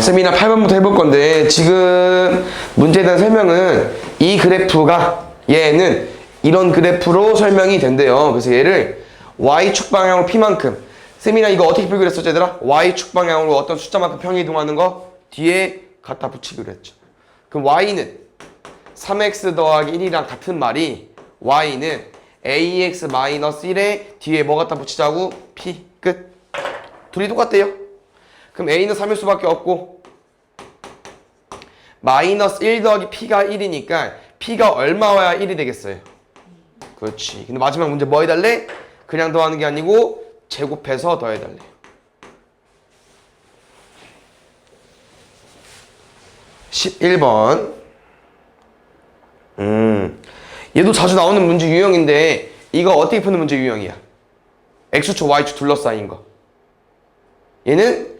세미나 8번부터 해볼 건데, 지금 문제에 대한 설명은 이 그래프가 얘는 이런 그래프로 설명이 된대요. 그래서 얘를 y축 방향으로 p만큼, 세미나 이거 어떻게 표기를 했었죠, 얘들아? y축 방향으로 어떤 숫자만큼 평이 이동하는 거 뒤에 갖다 붙이기로 했죠. 그럼 y는 3x 더하기 1이랑 같은 말이 y는 ax-1에 뒤에 뭐 갖다 붙이자고? p 끝. 둘이 똑같대요. 그럼 a는 3일 수밖에 없고 마이너스 1 더하기 p가 1이니까 p가 얼마와야 1이 되겠어요? 그렇지. 근데 마지막 문제 뭐 해달래? 그냥 더하는 게 아니고 제곱해서 더해달래. 11번. 얘도 자주 나오는 문제 유형인데 이거 어떻게 푸는 문제 유형이야? x축, y축 둘러싸인 거. 얘는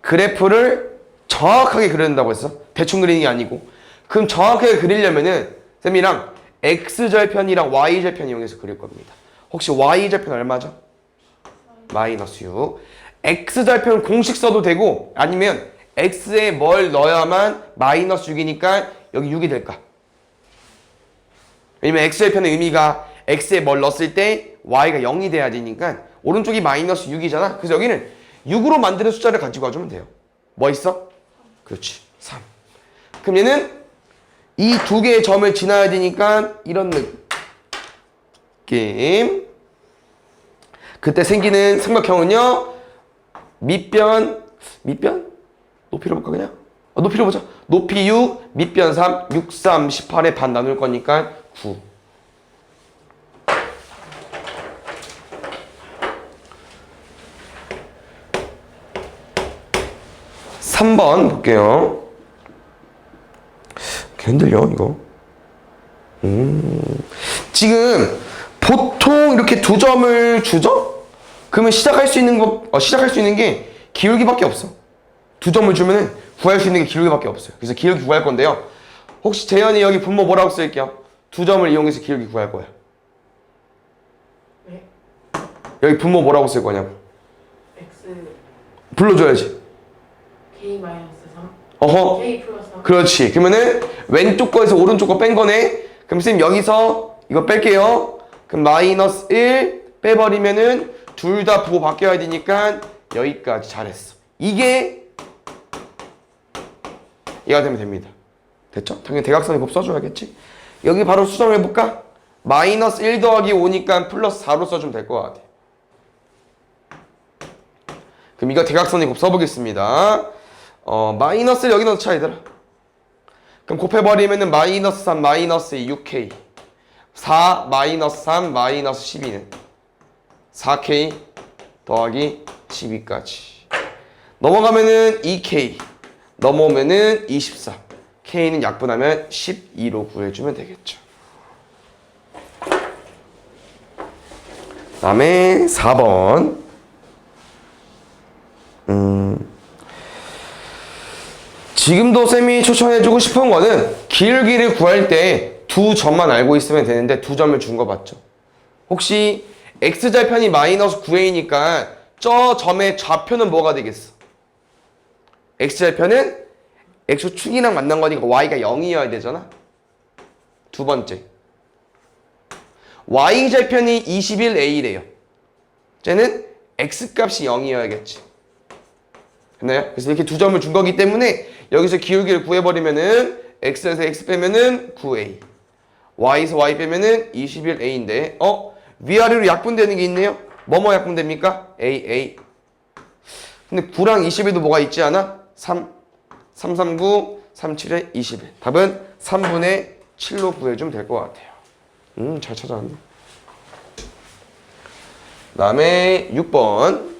그래프를 정확하게 그려야 된다고 했어. 대충 그리는 게 아니고. 그럼 정확하게 그리려면은 쌤이랑 x절편이랑 y절편 이용해서 그릴 겁니다. 혹시 y절편 얼마죠? 마이너스 6. x절편 공식 써도 되고 아니면 x에 뭘 넣어야만 마이너스 6이니까 여기 6이 될까? 왜냐면 x절편의 의미가 x에 뭘 넣었을 때 y가 0이 돼야 되니까 오른쪽이 마이너스 6이잖아. 그래서 여기는 6으로 만드는 숫자를 가지고 와주면 돼요. 뭐 있어? 그렇지. 3. 그럼 얘는 이 두 개의 점을 지나야 되니까 이런 느낌. 그때 생기는 삼각형은요. 밑변? 높이로 볼까 그냥? 높이로 보자. 높이 6, 밑변 3, 6, 3, 18에 반 나눌 거니까 9. 삼 번 볼게요. 흔들려 이거. 지금 보통 이렇게 두 점을 주죠? 그러면 시작할 수 있는 게 기울기밖에 없어. 두 점을 주면은 구할 수 있는 게 기울기밖에 없어요. 그래서 기울기 구할 건데요. 혹시 재현이 여기 분모 뭐라고 쓸게요? 두 점을 이용해서 기울기 구할 거야. 네? 여기 분모 뭐라고 쓸 거냐고. x 불러줘야지. k 마이너스 3 어허. k 플러스 3 그렇지. 그러면은 왼쪽 거에서 오른쪽 거 뺀 거네. 그럼 쌤 여기서 이거 뺄게요. 그럼 마이너스 1 빼버리면은 둘 다 부호 바뀌어야 되니까 여기까지. 잘했어. 이게 얘가 되면 됩니다. 됐죠? 당연히 대각선의 법 써줘야겠지? 여기 바로 수정해볼까? 마이너스 1 더하기 5니까 플러스 4로 써주면 될 것 같아. 그럼 이거 대각선의 곱 써보겠습니다. 마이너스를 여기 넣자 얘들아. 그럼 곱해버리면은 마이너스 3 마이너스 2 6k 4 마이너스 3 마이너스 12는 4k 더하기 12까지 넘어가면은 2k 넘어오면은 24 k는 약분하면 12로 구해주면 되겠죠. 그 다음에 4번. 지금도 쌤이 추천해주고 싶은 거는 기울기를 구할 때 두 점만 알고 있으면 되는데 두 점을 준 거 맞죠? 혹시 x절편이 마이너스 9a니까 저 점의 좌표는 뭐가 되겠어? x절편은 x축이랑 만난 거니까 y가 0이어야 되잖아? 두 번째 y절편이 21a래요. 쟤는 x값이 0이어야겠지. 됐나요? 그래서 이렇게 두 점을 준 거기 때문에 여기서 기울기를 구해버리면은 x에서 x 빼면은 9a y에서 y 빼면은 21a인데 위아래로 약분되는 게 있네요. 뭐뭐 약분됩니까? a 근데 9랑 21도 뭐가 있지 않아? 3 9 3, 7에 21 답은 3분의 7로 구해주면 될 것 같아요. 잘 찾아왔네. 그 다음에 6번.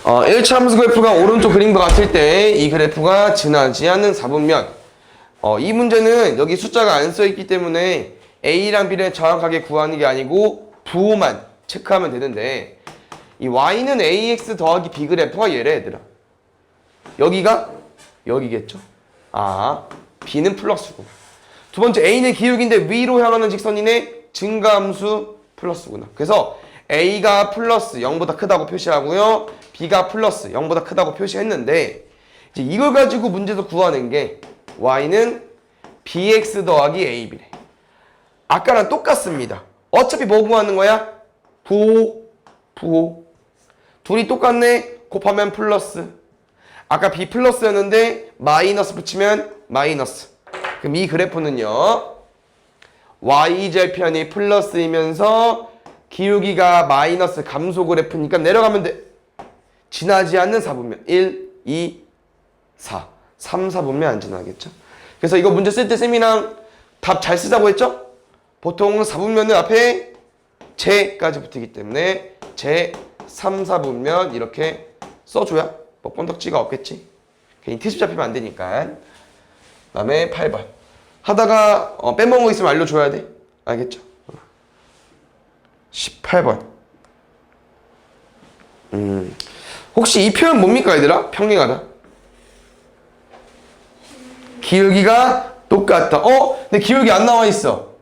1차 함수 그래프가 오른쪽 그림과 같을 때 이 그래프가 지나지 않는 4분면. 이 문제는 여기 숫자가 안 써있기 때문에 A랑 B를 정확하게 구하는 게 아니고 부호만 체크하면 되는데 이 Y는 AX 더하기 B 그래프가 얘래 얘들아. 여기가 여기겠죠? B는 플러스고. 두 번째 A는 기울기인데 위로 향하는 직선이네. 증가함수 플러스구나. 그래서 A가 플러스 0보다 크다고 표시하고요. B가 플러스 0보다 크다고 표시했는데 이제 이걸 가지고 문제에서 구하는 게 Y는 BX 더하기 AB래. 아까랑 똑같습니다. 어차피 뭐 구하는 거야? 부호. 둘이 똑같네. 곱하면 플러스. 아까 B 플러스였는데 마이너스 붙이면 마이너스. 그럼 이 그래프는요. Y절편이 플러스이면서 기울기가 마이너스 감소 그래프니까 내려가면 돼. 지나지 않는 4분면 1, 2, 4. 3, 4분면 안 지나겠죠. 그래서 이거 문제 쓸 때 쌤이랑 답 잘 쓰자고 했죠? 보통 4분면은 앞에 제까지 붙이기 때문에 제 3, 4분면 이렇게 써줘야 뭐 번덕지가 없겠지. 괜히 트집 잡히면 안 되니까. 그 다음에 8번. 하다가 빼먹은 거 있으면 알려줘야 돼. 알겠죠? 18번. 혹시 이 표현 뭡니까 얘들아? 평행하다. 기울기가 똑같다. 근데 기울기 안 나와 있어.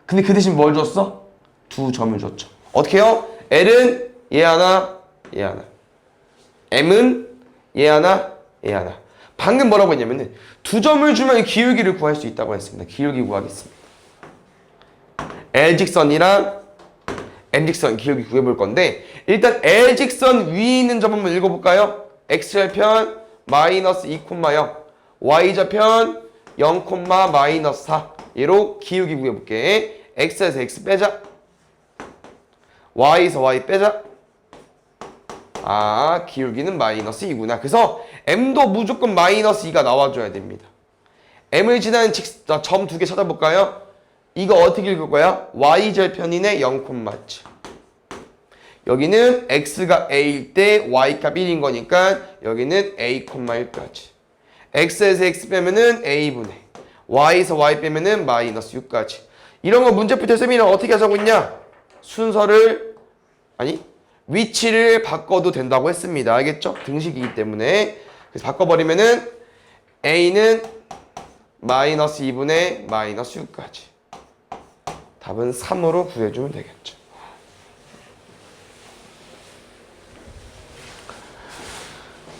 근데 그 대신 뭘 줬어? 두 점을 줬죠. 어떻게 해요? L은 얘 하나, 얘 하나. M은 얘 하나, 얘 하나. 방금 뭐라고 했냐면은 두 점을 주면 기울기를 구할 수 있다고 했습니다. 기울기 구하겠습니다. L직선이랑 M직선 기울기 구해볼 건데 일단 L직선 위에 있는 점 한번 읽어볼까요? X절편 마이너스 2,0 Y절편 0, 마이너스 4 얘로 기울기 구해볼게. X에서 X 빼자. Y에서 Y 빼자. 기울기는 마이너스 2구나. 그래서 M도 무조건 마이너스 2가 나와줘야 됩니다. M을 지나는 점 두 개 찾아볼까요? 이거 어떻게 읽을 거야? Y절편이네 0,치. 여기는 X가 A일 때 Y값 1인 거니까 여기는 A, 1까지. X에서 X 빼면은 A분의 Y에서 Y 빼면은 마이너스 6까지. 이런 거 문제풀 때 쌤이랑 어떻게 하자고 했냐? 순서를 위치를 바꿔도 된다고 했습니다. 알겠죠? 등식이기 때문에. 그래서 바꿔버리면은 A는 마이너스 2분의 마이너스 6까지. 답은 3으로 구해주면 되겠죠.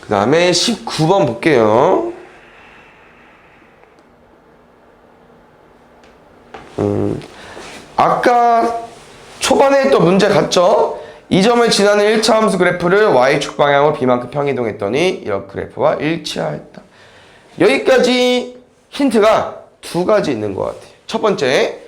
그 다음에 19번 볼게요. 아까 초반에 했던 문제 같죠? 이 점을 지나는 1차 함수 그래프를 Y축 방향으로 B만큼 평이동했더니 이런 그래프와 일치하였다. 여기까지 힌트가 두 가지 있는 것 같아요. 첫 번째,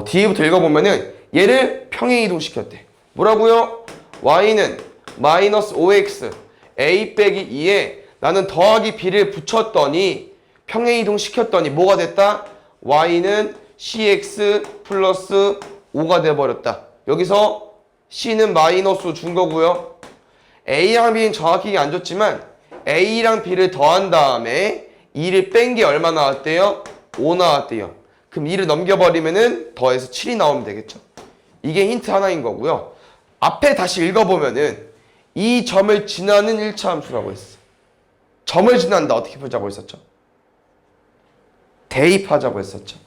뒤에부터 읽어보면은 얘를 평행이동 시켰대. 뭐라고요? Y는 마이너스 5x A 빼기 2에 나는 더하기 B를 붙였더니 평행이동 시켰더니 뭐가 됐다? Y는 CX 플러스 5가 돼버렸다. 여기서 C는 마이너스 준 거고요. A랑 B는 정확히 안 줬지만 A랑 B를 더한 다음에 2를 뺀 게 얼마 나왔대요? 5 나왔대요. 그럼 2를 넘겨버리면은 더해서 7이 나오면 되겠죠. 이게 힌트 하나인 거고요. 앞에 다시 읽어보면은 이 점을 지나는 1차 함수라고 했어. 점을 지난다 어떻게 보자고 했었죠? 대입하자고 했었죠.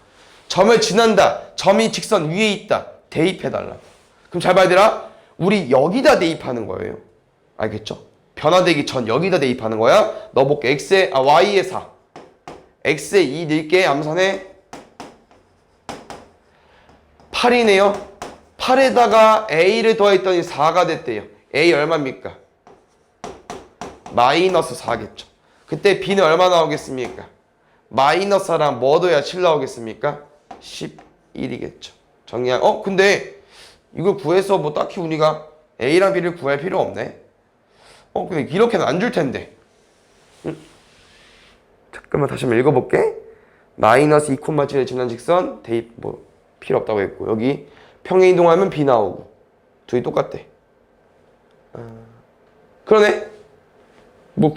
점을 지난다. 점이 직선 위에 있다. 대입해달라. 그럼 잘 봐야 되라. 우리 여기다 대입하는 거예요. 알겠죠? 변화되기 전 여기다 대입하는 거야. 넣어볼게. Y에 4. X에 2 넣을게. 암산해. 8이네요. 8에다가 A를 더했더니 4가 됐대요. A 얼마입니까? 마이너스 4겠죠. 그때 B는 얼마 나오겠습니까? 마이너스 4랑 뭐 더해야 7 나오겠습니까? 11이겠죠. 정리한. 근데 이걸 구해서 딱히 우리가 A랑 B를 구할 필요 없네. 근데 이렇게는 안 줄 텐데. 잠깐만 다시 한번 읽어볼게. 마이너스 2,7을 지난 직선 대입 필요 없다고 했고 여기 평행이동하면 B 나오고 둘이 똑같대. 그러네.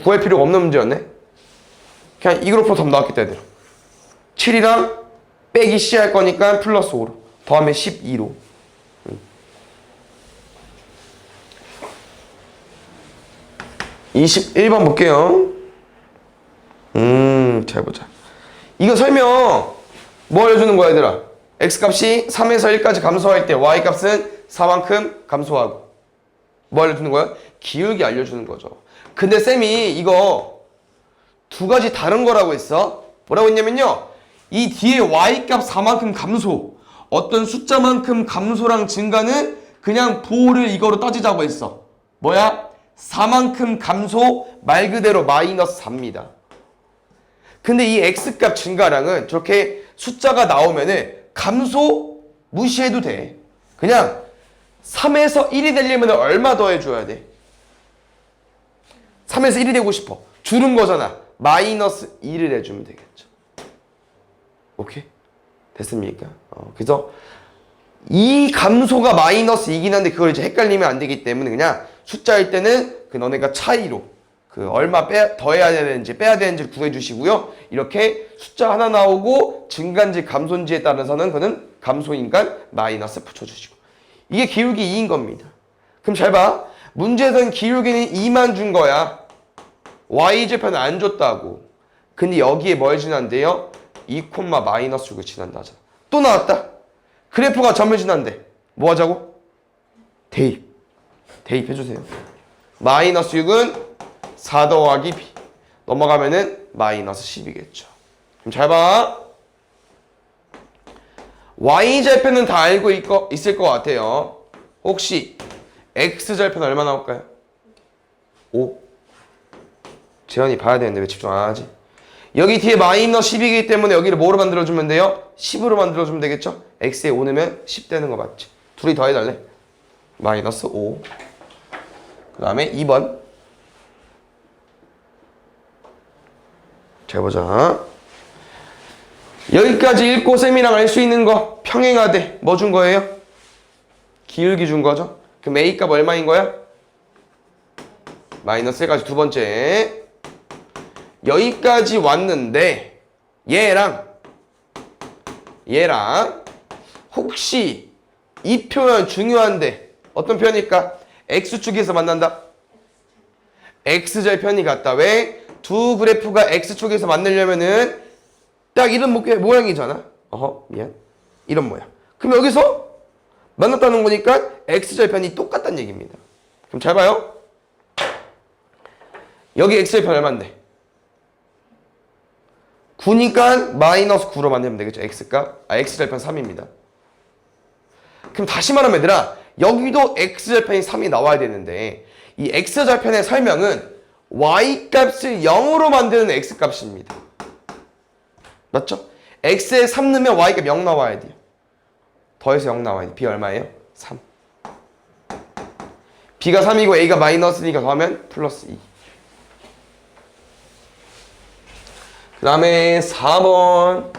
구할 필요가 없는 문제였네. 그냥 이 그룹으로 답 나왔겠다 얘들아. 7이랑 빼기 C 할 거니까 플러스 5로 더하면 12로. 21번 볼게요. 잘 보자. 이거 설명 뭐 알려주는 거야 얘들아? X값이 3에서 1까지 감소할 때 Y값은 4만큼 감소하고 뭐 알려주는 거야? 기울기 알려주는 거죠. 근데 쌤이 이거 두 가지 다른 거라고 했어. 뭐라고 했냐면요. 이 뒤에 y값 4만큼 감소, 어떤 숫자만큼 감소랑 증가는 그냥 부호를 이거로 따지자고 했어. 뭐야? 4만큼 감소 말 그대로 마이너스 4입니다. 근데 이 x값 증가량은 저렇게 숫자가 나오면은 감소 무시해도 돼. 그냥 3에서 1이 되려면 얼마 더 해줘야 돼? 3에서 1이 되고 싶어. 줄은 거잖아. 마이너스 2를 해주면 되겠죠. 오케이? 됐습니까? 그래서 이 감소가 마이너스 2긴 한데 그걸 이제 헷갈리면 안 되기 때문에 그냥 숫자일 때는 그 너네가 차이로 그 얼마 더해야 되는지 빼야 되는지 구해 주시고요. 이렇게 숫자 하나 나오고 증가인지 감소인지에 따라서는 그는 감소인간 마이너스 붙여주시고. 이게 기울기 2인 겁니다. 그럼 잘 봐. 문제에서는 기울기는 2만 준 거야. y좌표는 안 줬다고. 근데 여기에 뭘 지난대요? 2, 마이너스 6을 지난다 하잖아. 또 나왔다. 그래프가 점을 지난대. 뭐 하자고? 대입해주세요. 마이너스 6은 4 더하기 b. 넘어가면은 마이너스 10이겠죠. 그럼 잘 봐. y좌표는 다 알고 있을 것 같아요. 혹시 x좌표는 얼마 나올까요? 5. 재현이 봐야 되는데 왜 집중 안 하지? 여기 뒤에 마이너스 10이기 때문에 여기를 뭐로 만들어주면 돼요? 10으로 만들어주면 되겠죠? x에 5 넣으면 10 되는 거 맞지? 둘이 더해달래. 마이너스 5. 그 다음에 2번. 잘 보자. 여기까지 읽고 쌤이랑 알 수 있는 거 평행하대. 뭐 준 거예요? 기울기 준 거죠. 그럼 A값 얼마인 거야? 마이너스 1까지 두 번째. 여기까지 왔는데 얘랑 혹시 이 표현 중요한데 어떤 표현일까? X축에서 만난다. X절편이 같다. 왜? 두 그래프가 X축에서 만나려면은 딱 이런 모양이잖아. 미안. 이런 모양. 그럼 여기서 만났다는 거니까 X절편이 똑같다는 얘기입니다. 그럼 잘 봐요. 여기 X절편 얼마인데? 9니까 마이너스 9로 만들면 되겠죠. X절편 3입니다. 그럼 다시 말하면 얘들아, 여기도 X절편이 3이 나와야 되는데 이 X절편의 설명은 Y값을 0으로 만드는 X값입니다. 맞죠? X에 3 넣으면 Y값 0 나와야 돼요. 더해서 0 나와야 돼요. B 얼마예요? 3. B가 3이고 A가 마이너스니까 더하면 플러스 2. 그 다음에 4번.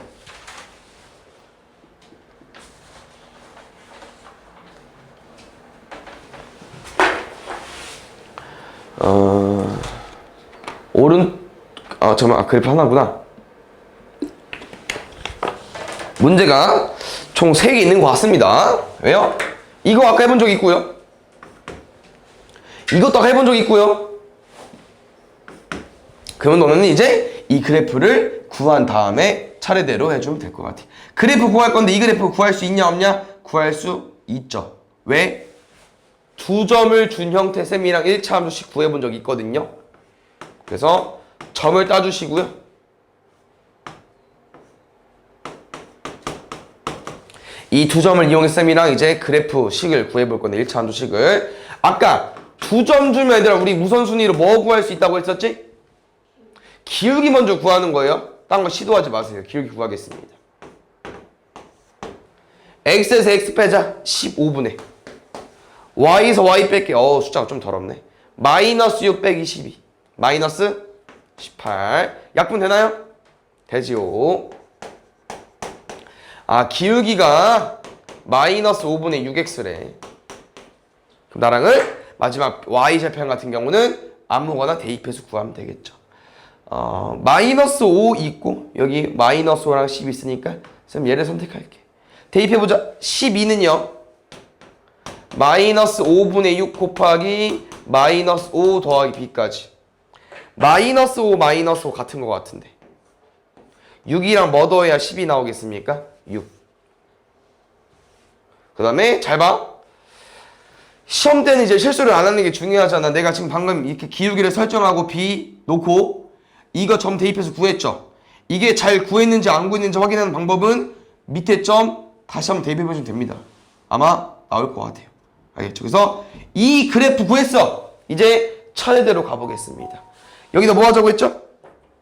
잠깐만. 그래프 하나구나. 문제가 총 3개 있는 것 같습니다. 왜요? 이거 아까 해본 적 있고요. 이것도 아까 해본 적 있고요. 그러면 너는 이제 이 그래프를 구한 다음에 차례대로 해주면 될 것 같아. 그래프 구할 건데 이 그래프 구할 수 있냐 없냐? 구할 수 있죠. 왜? 두 점을 준 형태 쌤이랑 1차 함수씩 구해본 적이 있거든요. 그래서 점을 따주시고요. 이 두 점을 이용해 쌤이랑 이제 그래프 식을 구해볼 건데 1차 함수식을. 아까 두 점 주면 얘들아 우리 우선순위로 뭐 구할 수 있다고 했었지? 기울기 먼저 구하는 거예요. 딴 거 시도하지 마세요. 기울기 구하겠습니다. x에서 x 빼자. 15분의 y에서 y 뺄게. 숫자가 좀 더럽네. 마이너스 6 빼기 12. 마이너스 18. 약분 되나요? 되지요. 기울기가 마이너스 5분의 6x래. 그럼 나랑은 마지막 y좌편 같은 경우는 아무거나 대입해서 구하면 되겠죠. 마이너스 5 있고 여기 마이너스 5랑 10 있으니까 쌤 얘를 선택할게. 대입해보자. 12는요 마이너스 5분의 6 곱하기 마이너스 5 더하기 b까지. 마이너스 5 마이너스 5 같은 거 같은데 6이랑 뭐 더해야 10이 나오겠습니까? 6. 그 다음에 잘 봐. 시험 때는 이제 실수를 안 하는 게 중요하잖아. 내가 지금 방금 이렇게 기울기를 설정하고 B 놓고 이거 점 대입해서 구했죠. 이게 잘 구했는지 안 구했는지 확인하는 방법은 밑에 점 다시 한번 대입해 보시면 됩니다. 아마 나올 것 같아요. 알겠죠? 그래서 이 그래프 구했어. 이제 차례대로 가보겠습니다. 여기다 뭐 하자고 했죠?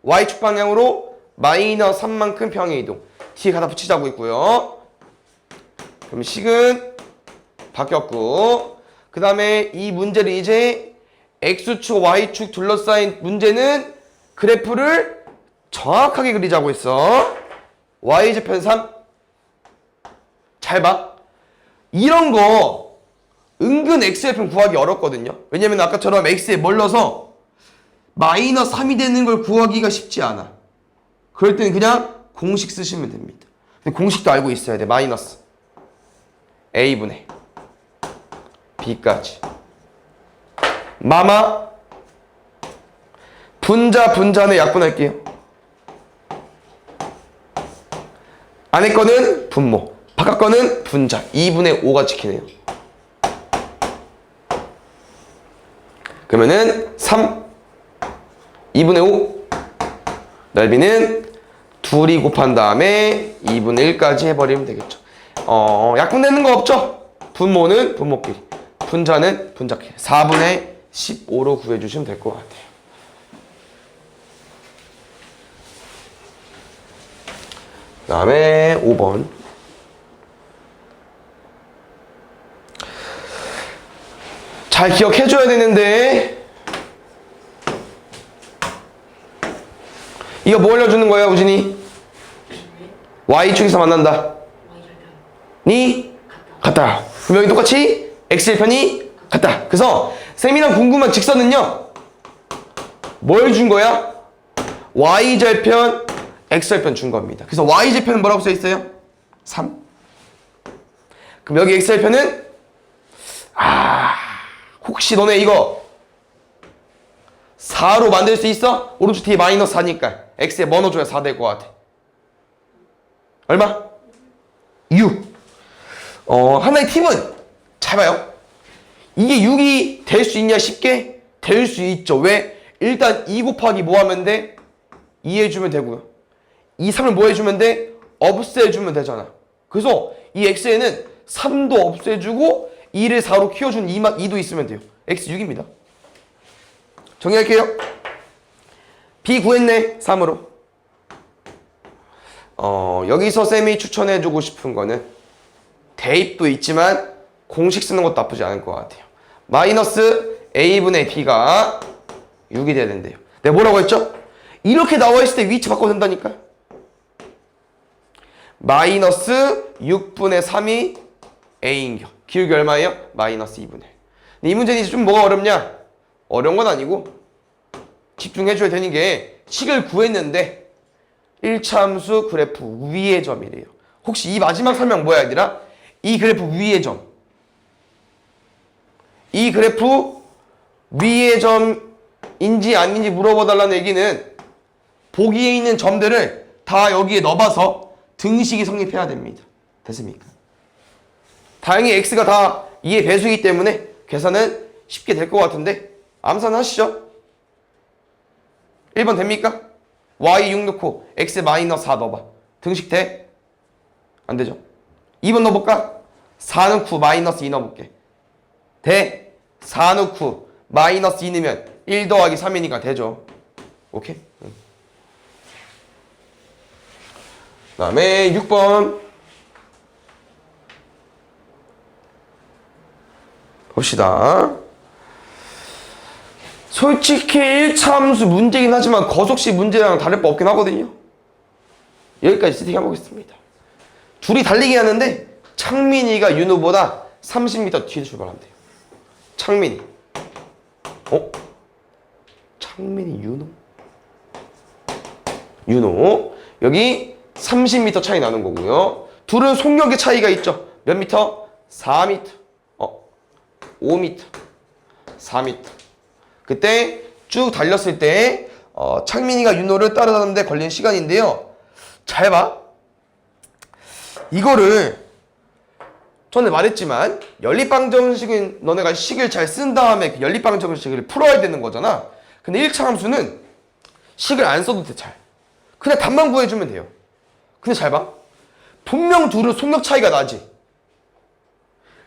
Y축 방향으로 마이너스 3만큼 평행 이동. T에 갖다 붙이자고 했고요. 그럼 식은 바뀌었고, 그 다음에 이 문제를 이제 X축, Y축 둘러싸인 문제는 그래프를 정확하게 그리자고 했어. Y좌편 3. 잘 봐. 이런 거 은근 X좌편 구하기 어렵거든요. 왜냐면 아까처럼 X에 멀러서 마이너스 3이 되는 걸 구하기가 쉽지 않아. 그럴 때는 그냥 공식 쓰시면 됩니다. 근데 공식도 알고 있어야 돼. 마이너스 A분의 B까지. 마마 분자는 약분할게요. 안에 거는 분모, 바깥 거는 분자. 2분의 5가 지키네요. 그러면은 3 2분의 5 넓이는 둘이 곱한 다음에 2분의 1까지 해버리면 되겠죠. 약분되는 거 없죠? 분모는 분모끼리, 분자는 분자끼리. 4분의 15로 구해주시면 될 것 같아요. 그 다음에 5번. 잘 기억해줘야 되는데 이거 뭐 알려주는 거야, 우진이? Y축에서 만난다. 니 같다. 분명히 똑같이 X절편이 같다. 그래서 쌤이랑 궁금한 직선은요, 뭘 준 거야? Y절편, X절편 준 겁니다. 그래서 Y절편은 뭐라고 써 있어요? 3. 그럼 여기 X절편은 혹시 너네 이거 4로 만들 수 있어? 오른쪽 뒤에 마이너스 4니까 X에 뭐 넣어줘야 4 될 것 같아? 얼마? 6. 하나의 팁은 잘 봐요. 이게 6이 될 수 있냐? 쉽게 될 수 있죠. 왜? 일단 2 곱하기 뭐 하면 돼? 2 해주면 되고요. 2, 3을 뭐 해주면 돼? 없애주면 되잖아. 그래서 이 X에는 3도 없애주고 2를 4로 키워준 2도 있으면 돼요. X 6입니다. 정리할게요. B 구했네. 3으로. 여기서 쌤이 추천해주고 싶은 거는 대입도 있지만 공식 쓰는 것도 나쁘지 않을 것 같아요. 마이너스 A분의 B가 6이 돼야 된대요. 내가 뭐라고 했죠? 이렇게 나와 있을 때 위치 바꿔도 된다니까. 마이너스 6분의 3이 A인겨. 기울기 얼마예요? 마이너스 2분의 1. 근데 이 문제는 이제 좀 뭐가 어렵냐? 어려운 건 아니고 집중해줘야 되는 게 식을 구했는데 1차 함수 그래프 위의 점이래요. 혹시 이 마지막 설명 뭐야 얘들아? 이 그래프 위의 점. 이 그래프 위의 점인지 아닌지 물어봐달라는 얘기는 보기에 있는 점들을 다 여기에 넣어봐서 등식이 성립해야 됩니다. 됐습니까? 다행히 x가 다 2의 배수이기 때문에 계산은 쉽게 될 것 같은데 암산 하시죠. 1번 됩니까? y 6 넣고 x 마이너스 4 넣어봐. 등식 돼? 안 되죠. 2번 넣어볼까? 4 넣고 마이너스 2 넣어볼게. 돼? 4 넣고 마이너스 2 넣으면 1 더하기 3이니까 되죠. 오케이? 응. 그 다음에 6번 봅시다. 솔직히 1차 함수 문제긴 하지만 거속식 문제랑 다를 바 없긴 하거든요. 여기까지 세팅 해보겠습니다. 둘이 달리기 하는데 창민이가 윤우보다 30m 뒤에 출발한대요. 창민이. 창민이 윤우. 여기 30m 차이 나는 거고요. 둘은 속력의 차이가 있죠. 몇 미터? 4m. 5m. 4m. 그때 쭉 달렸을 때 창민이가 윤호를 따라가는데 걸린 시간인데요. 잘 봐. 이거를 전에 말했지만 연립방정식은 너네가 식을 잘 쓴 다음에 그 연립방정식을 풀어야 되는 거잖아. 근데 1차 함수는 식을 안 써도 돼. 잘 그냥 답만 구해주면 돼요. 근데 잘 봐. 분명 둘은 속력 차이가 나지.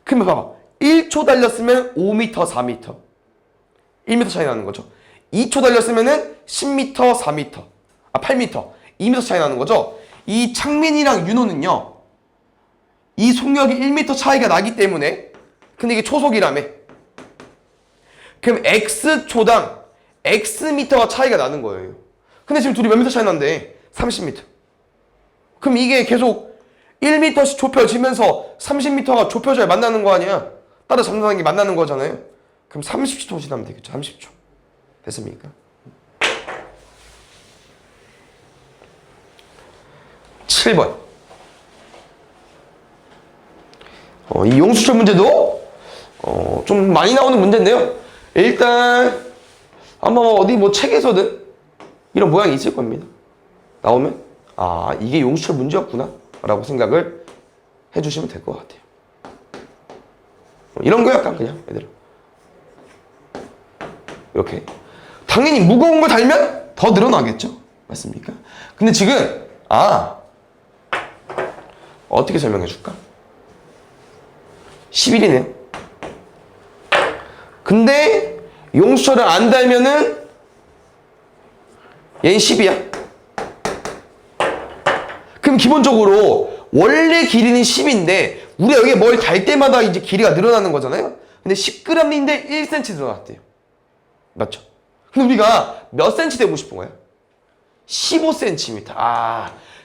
그러면 봐봐. 1초 달렸으면 5m, 4m 1m 차이 나는 거죠. 2초 달렸으면 10m, 4m 8m 2m 차이 나는 거죠. 이 창민이랑 윤호는요 이 속력이 1m 차이가 나기 때문에, 근데 이게 초속이라며. 그럼 x초당 xm가 차이가 나는 거예요. 근데 지금 둘이 몇 미터 차이 난대? 30m. 그럼 이게 계속 1m씩 좁혀지면서 30m가 좁혀져야 만나는 거 아니야? 따라 잡는다는 게 만나는 거잖아요. 그럼 30초 지나면 되겠죠. 30초. 됐습니까? 7번. 이 용수철 문제도 좀 많이 나오는 문제인데요. 일단 아마 어디 뭐 책에서든 이런 모양이 있을 겁니다. 나오면 이게 용수철 문제였구나 라고 생각을 해주시면 될 것 같아요. 이런 거 약간 그냥 얘들아 이렇게 당연히 무거운 걸 달면 더 늘어나겠죠. 맞습니까? 근데 지금 어떻게 설명해 줄까? 11이네요. 근데 용수철을 안 달면은 얘는 10이야. 그럼 기본적으로 원래 길이는 10인데 우리가 여기에 뭘 달 때마다 이제 길이가 늘어나는 거잖아요. 근데 10g인데 1cm 늘어났대요. 맞죠? 근데 우리가 몇 cm 되고 싶은 거야? 15cm.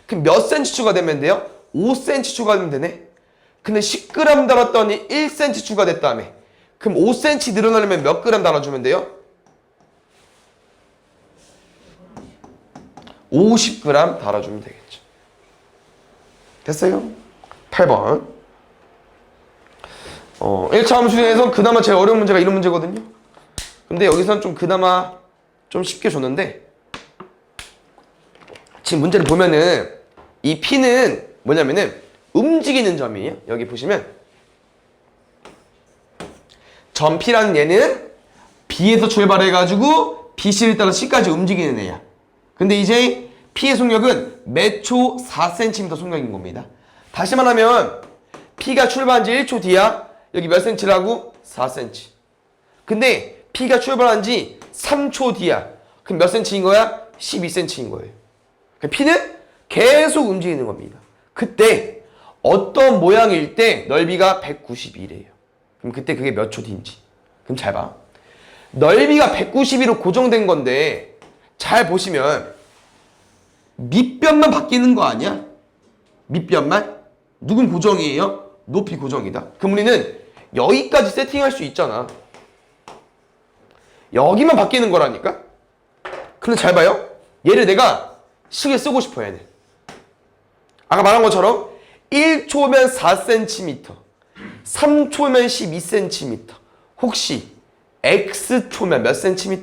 그럼 몇 cm 추가되면 돼요? 5cm 추가되면 되네. 근데 10g 달았더니 1cm 추가됐다며. 그럼 5cm 늘어나려면 몇 g 달아주면 돼요? 50g 달아주면 되겠죠. 됐어요? 8번. 1차 함수 중에서 그나마 제일 어려운 문제가 이런 문제거든요. 근데 여기서는 좀 그나마 좀 쉽게 줬는데, 지금 문제를 보면은 이 P는 뭐냐면은 움직이는 점이에요. 여기 보시면 점 P라는 얘는 B에서 출발해가지고 BC를 따라 C까지 움직이는 애야. 근데 이제 P의 속력은 매초 4cm 속력인 겁니다. 다시 말하면 P가 출발한 지 1초 뒤야. 여기 몇 cm라고? 4cm. 근데 P가 출발한 지 3초 뒤야. 그럼 몇 cm인 거야? 12cm인 거예요. P는 계속 움직이는 겁니다. 그때 어떤 모양일 때 넓이가 192래요. 그럼 그때 그게 몇 초 뒤인지. 그럼 잘 봐. 넓이가 192로 고정된 건데 잘 보시면 밑변만 바뀌는 거 아니야? 밑변만? 누군 고정이에요? 높이 고정이다. 그럼 우리는 여기까지 세팅할 수 있잖아. 여기만 바뀌는 거라니까? 근데 잘 봐요. 얘를 내가 식을 쓰고 싶어 얘는. 아까 말한 것처럼 1초면 4cm, 3초면 12cm, 혹시 X초면 몇 cm?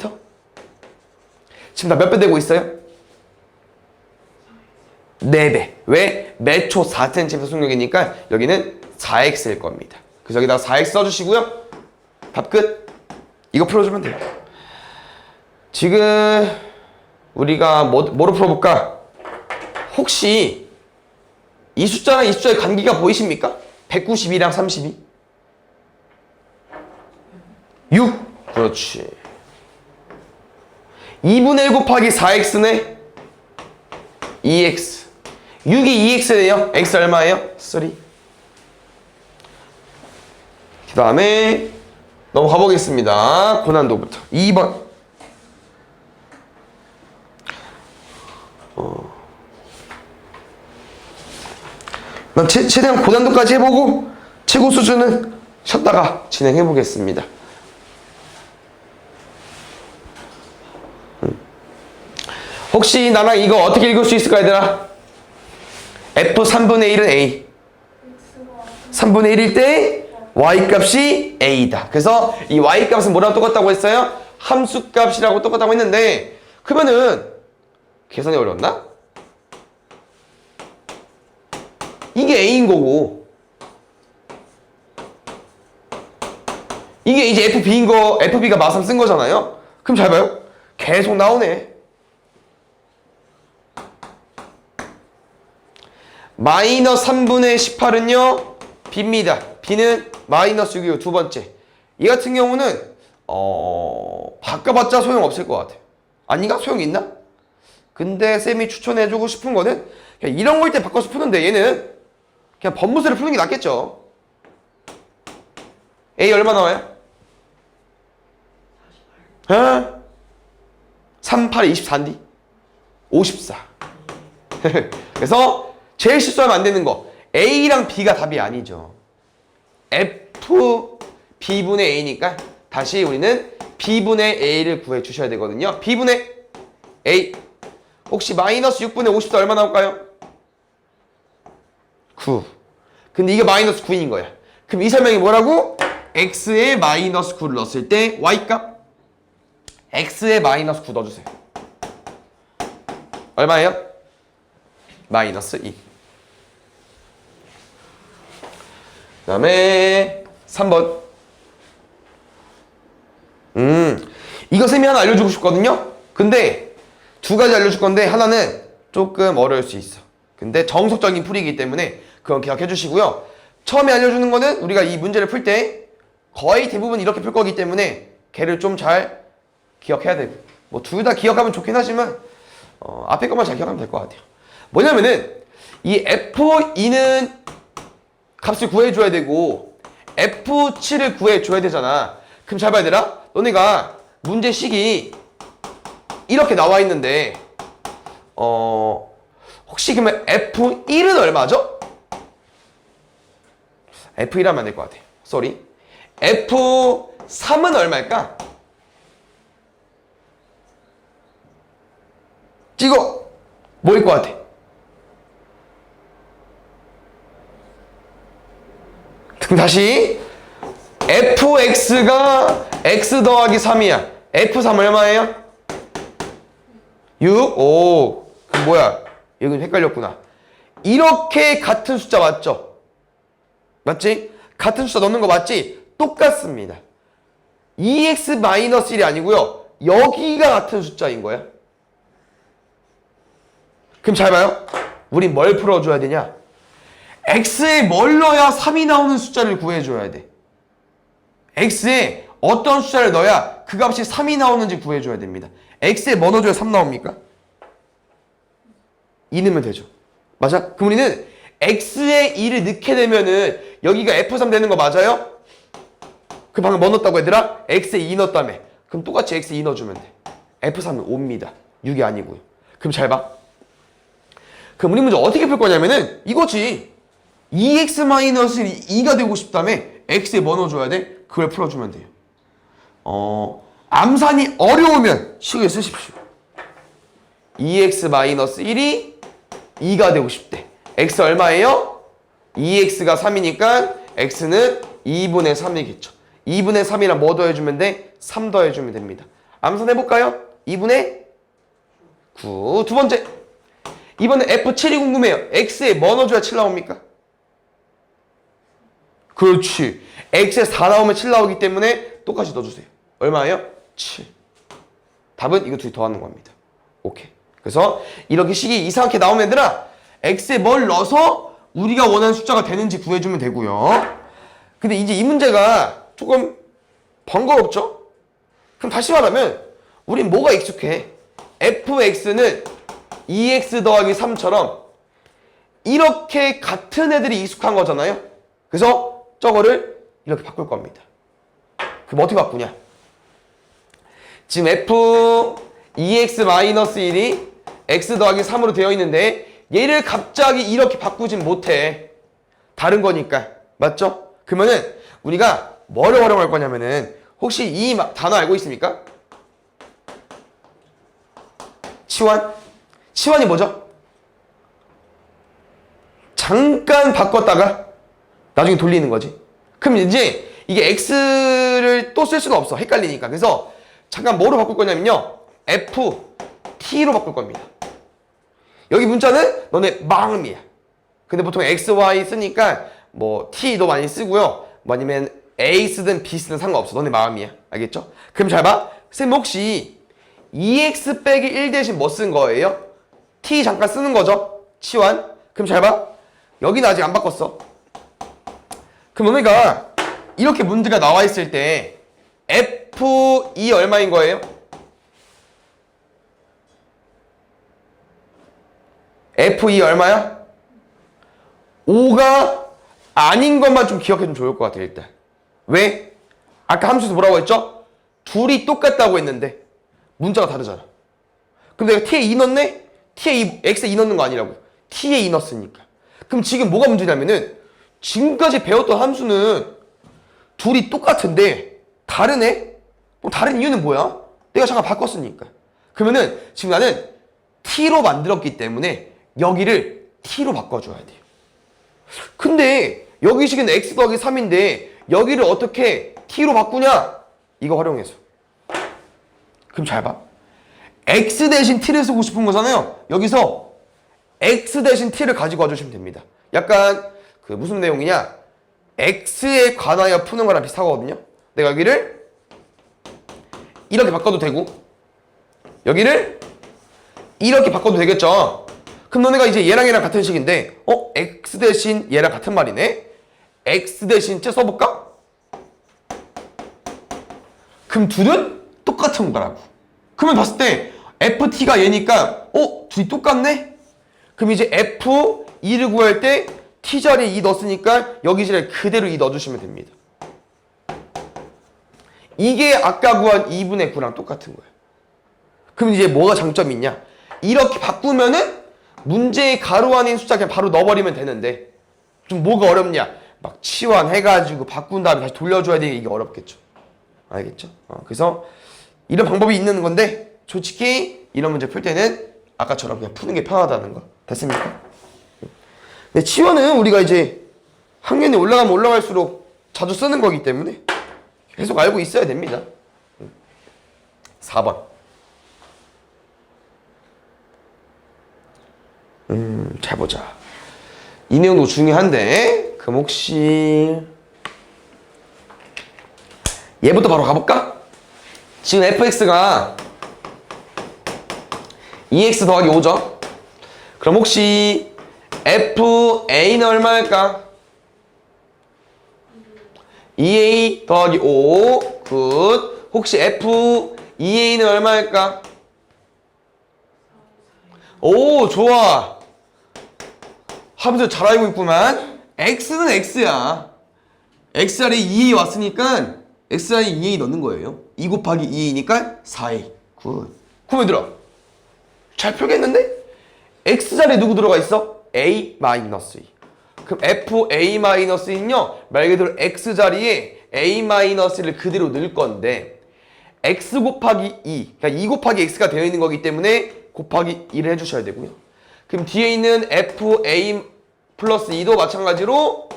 지금 다 몇 배 되고 있어요? 4배. 왜? 매초 4cm 속력이니까 여기는 4x일 겁니다. 그래서 여기다가 4x 써주시고요. 답 끝. 이거 풀어주면 돼요. 지금 우리가 뭐로 풀어볼까? 혹시 이 숫자랑 이 숫자의 관계가 보이십니까? 192랑 32. 6. 그렇지. 2분의 1 곱하기 4x네. 2x. 6이 2x예요. x 얼마예요? 3. 그 다음에 넘어가 보겠습니다. 고난도부터 2번. 난 최대한 고난도까지 해보고 최고 수준은 쉬었다가 진행해 보겠습니다. 혹시 나랑 이거 어떻게 읽을 수 있을까 얘들아? F 3분의 1은 A. 3분의 1일 때 Y값이 A다. 그래서 이 Y값은 뭐랑 똑같다고 했어요? 함수값이라고 똑같다고 했는데, 그러면은 계산이 어려웠나? 이게 A인 거고 이게 이제 FB인 거, FB가 마삼 쓴 거잖아요. 그럼 잘 봐요. 계속 나오네. 마이너스 3분의 18은요 B입니다. B는 마이너스 6이고 두 번째. 이 같은 경우는 바꿔봤자 소용없을 것 같아요. 아닌가? 소용 있나? 근데 쌤이 추천해주고 싶은 거는 그냥 이런 걸 때 바꿔서 푸는데 얘는 그냥 법무수를 푸는 게 낫겠죠. A 얼마 나와요? 3, 8에 24인데 54. 그래서 제일 실수하면 안 되는 거 A랑 B가 답이 아니죠. F B분의 A니까 다시 우리는 B분의 A를 구해 주셔야 되거든요. B분의 A 혹시 마이너스 6분의 54 얼마 나올까요? 9. 근데 이게 마이너스 9인 거야. 그럼 이 설명이 뭐라고? X에 마이너스 9를 넣었을 때 Y값 X에 마이너스 9 넣어주세요. 얼마예요? 마이너스 2. 그 다음에 3번. 이거 쌤이 하나 알려주고 싶거든요. 근데 두 가지 알려줄 건데 하나는 조금 어려울 수 있어. 근데 정석적인 풀이기 때문에 그건 기억해 주시고요. 처음에 알려주는 거는 우리가 이 문제를 풀 때 거의 대부분 이렇게 풀 거기 때문에 걔를 좀 잘 기억해야 되고 뭐 둘 다 기억하면 좋긴 하지만 앞에 것만 잘 기억하면 될 것 같아요. 뭐냐면은 이 F2는 값을 구해줘야 되고 F7을 구해줘야 되잖아. 그럼 잘 봐야 되라. 너네가 문제식이 이렇게 나와 있는데 혹시 그러면 F1은 얼마죠? F1 하면 안 될 것 같아요. 쏘리. F3은 얼마일까? 찍어! 뭐일 것 같아? 그럼 다시 fx가 x 더하기 3이야. f3 얼마예요? 6? 오, 그럼 뭐야? 여긴 헷갈렸구나. 이렇게 같은 숫자 맞죠? 맞지? 같은 숫자 넣는 거 맞지? 똑같습니다. 2x-1이 아니고요. 여기가 같은 숫자인 거야. 그럼 잘 봐요. 우린 뭘 풀어줘야 되냐? x에 뭘 넣어야 3이 나오는 숫자를 구해줘야 돼. x에 어떤 숫자를 넣어야 그 값이 3이 나오는지 구해줘야 됩니다. x에 뭐 넣어줘야 3 나옵니까? 2 넣으면 되죠. 맞아? 그럼 우리는 x에 2를 넣게 되면은 여기가 f3 되는 거 맞아요? 그 방금 뭐 넣었다고 얘들아? x에 2 넣었다며. 그럼 똑같이 x에 2 넣어주면 돼. f3은 5입니다. 6이 아니고요. 그럼 잘 봐. 그럼 우리 문제 어떻게 풀 거냐면은 이거지. 2x-2가 되고 싶다며 x에 뭐 넣어줘야 돼? 그걸 풀어주면 돼요. 암산이 어려우면 식을 쓰십시오. 2x-1이 2가 되고 싶대. x 얼마예요? 2x가 3이니까 x는 2분의 3이겠죠. 2분의 3이랑 뭐 더해주면 돼? 3 더해주면 됩니다. 암산해볼까요? 2분의 9. 두 번째. 이번에 F7이 궁금해요. X에 뭐 넣어줘야 7 나옵니까? 그렇지. X에 4 나오면 7 나오기 때문에 똑같이 넣어주세요. 얼마예요? 7. 답은 이거 둘이 더하는 겁니다. 오케이. 그래서 이렇게 식이 이상하게 나오면 얘들아 X에 뭘 넣어서 우리가 원하는 숫자가 되는지 구해주면 되고요. 근데 이제 이 문제가 조금 번거롭죠? 그럼 다시 말하면 우린 뭐가 익숙해? fx는 2x 더하기 3처럼 이렇게 같은 애들이 익숙한 거잖아요. 그래서 저거를 이렇게 바꿀 겁니다. 그럼 어떻게 바꾸냐? 지금 f 2x-1이 x 더하기 3으로 되어 있는데 얘를 갑자기 이렇게 바꾸진 못해. 다른 거니까. 맞죠? 그러면은 우리가 뭐를 활용할 거냐면은 혹시 이 단어 알고 있습니까? 치환? 치환이 뭐죠? 잠깐 바꿨다가 나중에 돌리는 거지. 그럼 이제 이게 x를 또 쓸 수가 없어. 헷갈리니까. 그래서 잠깐 뭐로 바꿀 거냐면요. ft로 바꿀 겁니다. 여기 문자는 너네 마음이야. 근데 보통 x, y 쓰니까 뭐 t도 많이 쓰고요. 뭐 아니면 A 쓰든 B 쓰든 상관없어. 너네 마음이야. 알겠죠? 그럼 잘 봐. 쌤 혹시 2x 빼기 1 대신 뭐 쓴 거예요? t 잠깐 쓰는 거죠? 치환. 그럼 잘 봐. 여기는 아직 안 바꿨어. 그럼 너네가 이렇게 문제가 나와 있을 때 f2 얼마인 거예요? f2 얼마야? 5가 아닌 것만 좀 기억해주면 좋을 것 같아 일단. 왜? 아까 함수에서 뭐라고 했죠? 둘이 똑같다고 했는데 문자가 다르잖아. 그럼 내가 t에 2 넣네? t에 x에 2 넣는 거 아니라고. t에 2 넣었으니까. 그럼 지금 뭐가 문제냐면은 지금까지 배웠던 함수는 둘이 똑같은데 다르네? 그럼 다른 이유는 뭐야? 내가 잠깐 바꿨으니까. 그러면은 지금 나는 t로 만들었기 때문에 여기를 t로 바꿔줘야 돼요. 근데 여기 식은 x 더하기 3인데 여기를 어떻게 t로 바꾸냐? 이거 활용해서. 그럼 잘 봐. x 대신 t를 쓰고 싶은 거잖아요. 여기서 x 대신 t를 가지고 와주시면 됩니다. 약간 그 무슨 내용이냐? x에 관하여 푸는 거랑 비슷하거든요. 내가 여기를 이렇게 바꿔도 되고 여기를 이렇게 바꿔도 되겠죠. 그럼 너네가 이제 얘랑 얘랑 같은 식인데 x 대신 얘랑 같은 말이네. x 대신 쟤 써볼까? 그럼 둘은 똑같은 거라고. 그러면 봤을 때 ft가 얘니까 둘이 똑같네? 그럼 이제 f2를 구할 때 t 자리에 2 넣었으니까 여기 자리에 그대로 2 넣어주시면 됩니다. 이게 아까 구한 2분의 9랑 똑같은 거예요. 그럼 이제 뭐가 장점이 있냐? 이렇게 바꾸면은 문제의 가로 안에 있는 숫자 그냥 바로 넣어버리면 되는데 좀 뭐가 어렵냐? 막 치환해가지고 바꾼 다음에 다시 돌려줘야 되니까 이게 어렵겠죠. 알겠죠? 그래서 이런 방법이 있는 건데 솔직히 이런 문제 풀 때는 아까처럼 그냥 푸는 게 편하다는 거. 됐습니까? 근데 치환은 우리가 이제 학년이 올라가면 올라갈수록 자주 쓰는 거기 때문에 계속 알고 있어야 됩니다. 4번. 잘 보자. 이 내용도 중요한데 그럼 혹시 얘부터 바로 가볼까? 지금 fx가 2x 더하기 5죠? 그럼 혹시 fa는 얼마일까? 2a 더하기 5 굿. 혹시 f2a는 얼마일까? 오 좋아. 합의도 잘 알고 있구만. x는 x야. x자리에 2a 왔으니까 x자리에 2a 넣는 거예요. 2 곱하기 2a니까 4a. 굿. 그럼 얘들아 잘 풀겠는데? x자리에 누구 들어가 있어? a-2. 그럼 fa-2는요 말 그대로 x자리에 a-를 그대로 넣을 건데 x 곱하기 2 그러니까 2 곱하기 x가 되어 있는 거기 때문에 곱하기 2를 해주셔야 되고요. 그럼 뒤에 있는 fa 플러스 2도 마찬가지로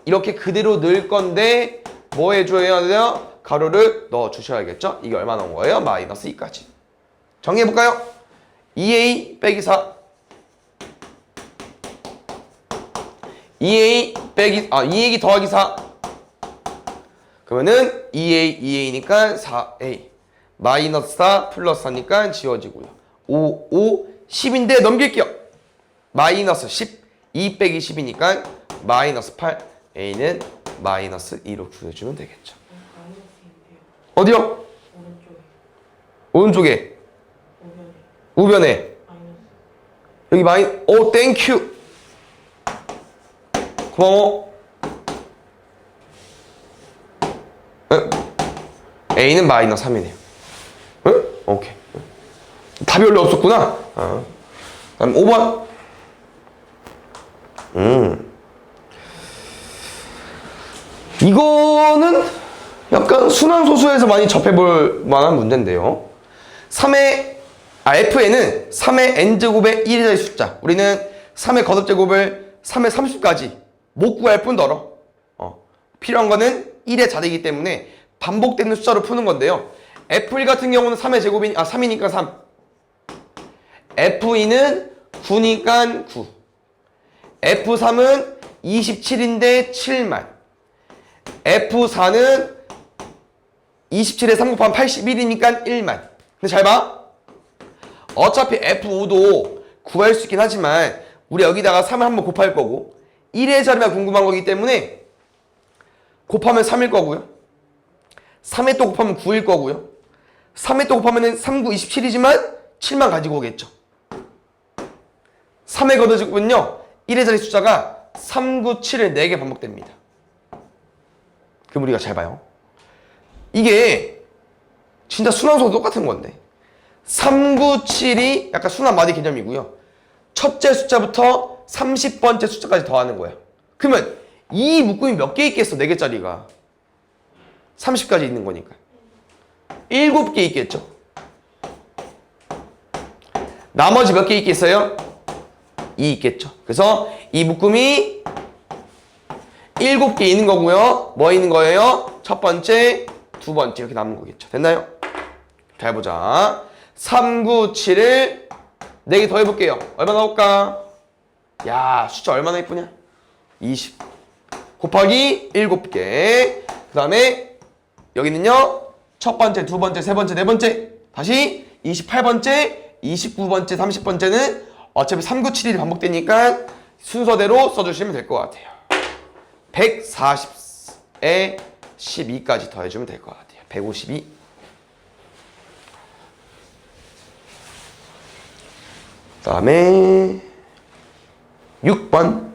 이렇게 그대로 넣을 건데 뭐 해줘야 돼요? 가로를 넣어주셔야겠죠? 이게 얼마 나온 거예요? 마이너스 2까지. 정리해볼까요? 2a 빼기 4 2a 더하기 4 그러면은 2a니까 4a 마이너스 4 플러스 4니까 지워지고요. 5, 10인데 넘길게요. 마이너스 10 2 빼기 10이니까 마이너스 8 a는 마이너스 2로 구해주면 되겠죠. 마이너스인데요. 어디요? 오른쪽에. 오른쪽에 우변에 마이너스. 여기 땡큐 고마워. a는 마이너스 3이네요. 응? 오케이. 답이 원래 없었구나. 그럼 5번. 이거는 약간 순환소수에서 많이 접해볼 만한 문제인데요. fn은 3의 n제곱의 1의 숫자. 우리는 3의 거듭제곱을 3의 30까지 못 구할 뿐더러 필요한 거는 1의 자리이기 때문에 반복되는 숫자로 푸는 건데요. f1 같은 경우는 3의 제곱이 3이니까 3. f2는 9니까 9. f3은 27인데 7만. F4는 27에 3 곱하면 81이니까 1만. 근데 잘 봐. 어차피 F5도 구할 수 있긴 하지만 우리 여기다가 3을 한번 곱할 거고 1의 자리만 궁금한 거기 때문에 곱하면 3일 거고요. 3에 또 곱하면 9일 거고요. 3에 또 곱하면 3, 9, 27이지만 7만 가지고 오겠죠. 3에 걷어지고는요. 1의 자리 숫자가 3, 9, 7을 4개 반복됩니다. 그럼 우리가 잘 봐요. 이게 진짜 순환수도 똑같은 건데 3, 9, 7이 약간 순환마디 개념이고요. 첫째 숫자부터 30번째 숫자까지 더하는 거야. 그러면 이 묶음이 몇 개 있겠어? 4개짜리가 30까지 있는 거니까 7개 있겠죠. 나머지 몇 개 있겠어요? 2 있겠죠. 그래서 이 묶음이 7개 있는 거고요. 뭐 있는 거예요? 첫 번째, 두 번째 이렇게 남은 거겠죠. 됐나요? 잘 보자. 3, 9, 7을 4개 더 해볼게요. 얼마 나올까? 야, 숫자 얼마나 예쁘냐? 20 곱하기 7개. 그 다음에 여기는요. 첫 번째, 두 번째, 세 번째, 네 번째. 다시 28번째, 29번째, 30번째는 어차피 3, 9, 7이 반복되니까 순서대로 써주시면 될 것 같아요. 140에 12까지 더해주면 될 것 같아요. 152. 그 다음에 6번.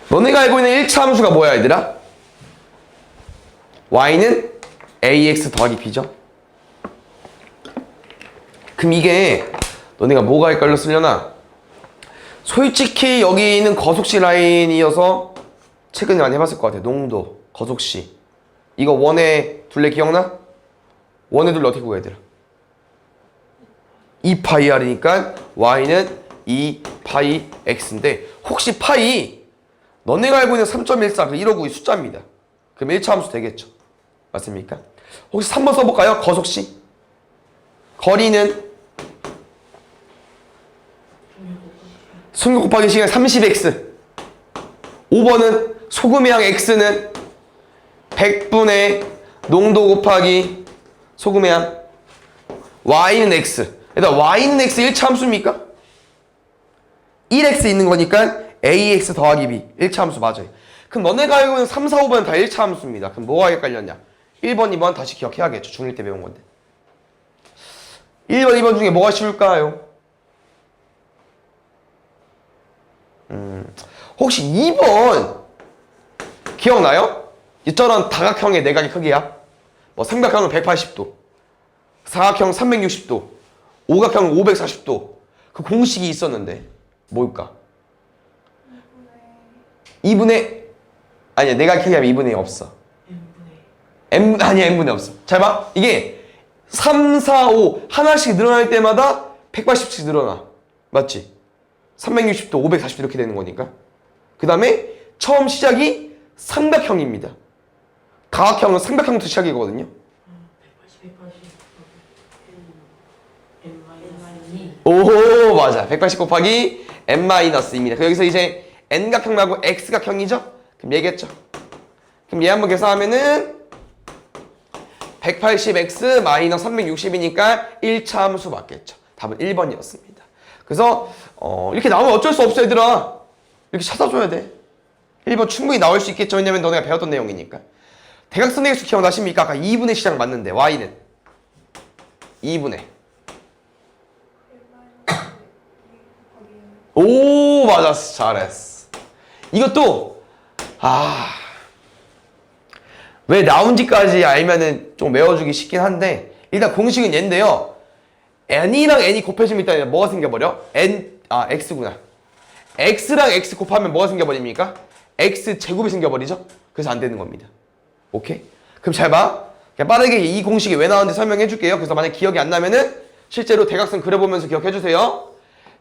너네가 알고 있는 1차 함수가 뭐야 얘들아? y는 ax 더하기 b죠. 그럼 이게 너네가 뭐가 헷갈려 쓰려나? 솔직히 여기 있는 거속시 라인이어서 최근에 많이 해봤을 것 같아. 농도, 거속시. 이거 원의 둘레 기억나? 원의 둘레 어떻게 구해야 되나? 2파이 r이니까 y는 2파이 x인데 혹시 파이 너네가 알고 있는 3.14 159이 숫자입니다. 그럼 1차 함수 되겠죠. 맞습니까? 혹시 3번 써볼까요? 거속시. 거리는 순교 곱하기 시간 30x. 5번은 소금의 양 x는 100분의 농도 곱하기 소금의 양 y는 x. 일단 y는 x 1차 함수입니까? 1x 있는 거니까 ax 더하기 b 1차 함수 맞아요. 그럼 너네가 알고 있는 3, 4, 5번은 다 1차 함수입니다. 그럼 뭐가 헷갈렸냐? 1번, 2번 다시 기억해야겠죠. 중1 때 배운 건데. 1번, 2번 중에 뭐가 쉬울까요? 혹시 2번 기억나요? 이처럼 다각형의 내각의 크기야. 뭐 삼각형은 180도, 사각형 360도, 오각형은 540도. 그 공식이 있었는데 뭘까? 2분의 아니야, 내각의 크기 하면 2분의 1 없어. 아니야, n분의 없어. 잘 봐. 이게 3, 4, 5 하나씩 늘어날 때마다 180씩 늘어나. 맞지? 360도, 540도 이렇게 되는 거니까. 그 다음에 처음 시작이 삼각형입니다. 다각형은 삼각형부터 시작이거든요. 180, 오, 맞아. 180 곱하기 n-2입니다. 여기서 이제 n각형 말고 x각형이죠? 그럼 얘겠죠. 그럼 얘 한번 계산하면은 180x 360이니까 1차 함수 맞겠죠. 답은 1번이었습니다. 그래서 이렇게 나오면 어쩔 수 없어 얘들아. 이렇게 찾아줘야 돼. 1번 충분히 나올 수 있겠죠. 왜냐면 너네가 배웠던 내용이니까. 대각선의 개수 기억나십니까? 아까 2분의 시작 맞는데 y는 2분의 오, 맞았어. 잘했어. 이것도 왜 나온지까지 알면은 좀 외워주기 쉽긴 한데 일단 공식은 얘인데요. n이랑 n이 곱해지면 일단 뭐가 생겨버려? x구나. x랑 x 곱하면 뭐가 생겨버립니까? x 제곱이 생겨버리죠? 그래서 안 되는 겁니다. 오케이? 그럼 잘 봐. 그냥 빠르게 이 공식이 왜 나왔는지 설명해 줄게요. 그래서 만약 기억이 안 나면은 실제로 대각선 그려보면서 기억해 주세요.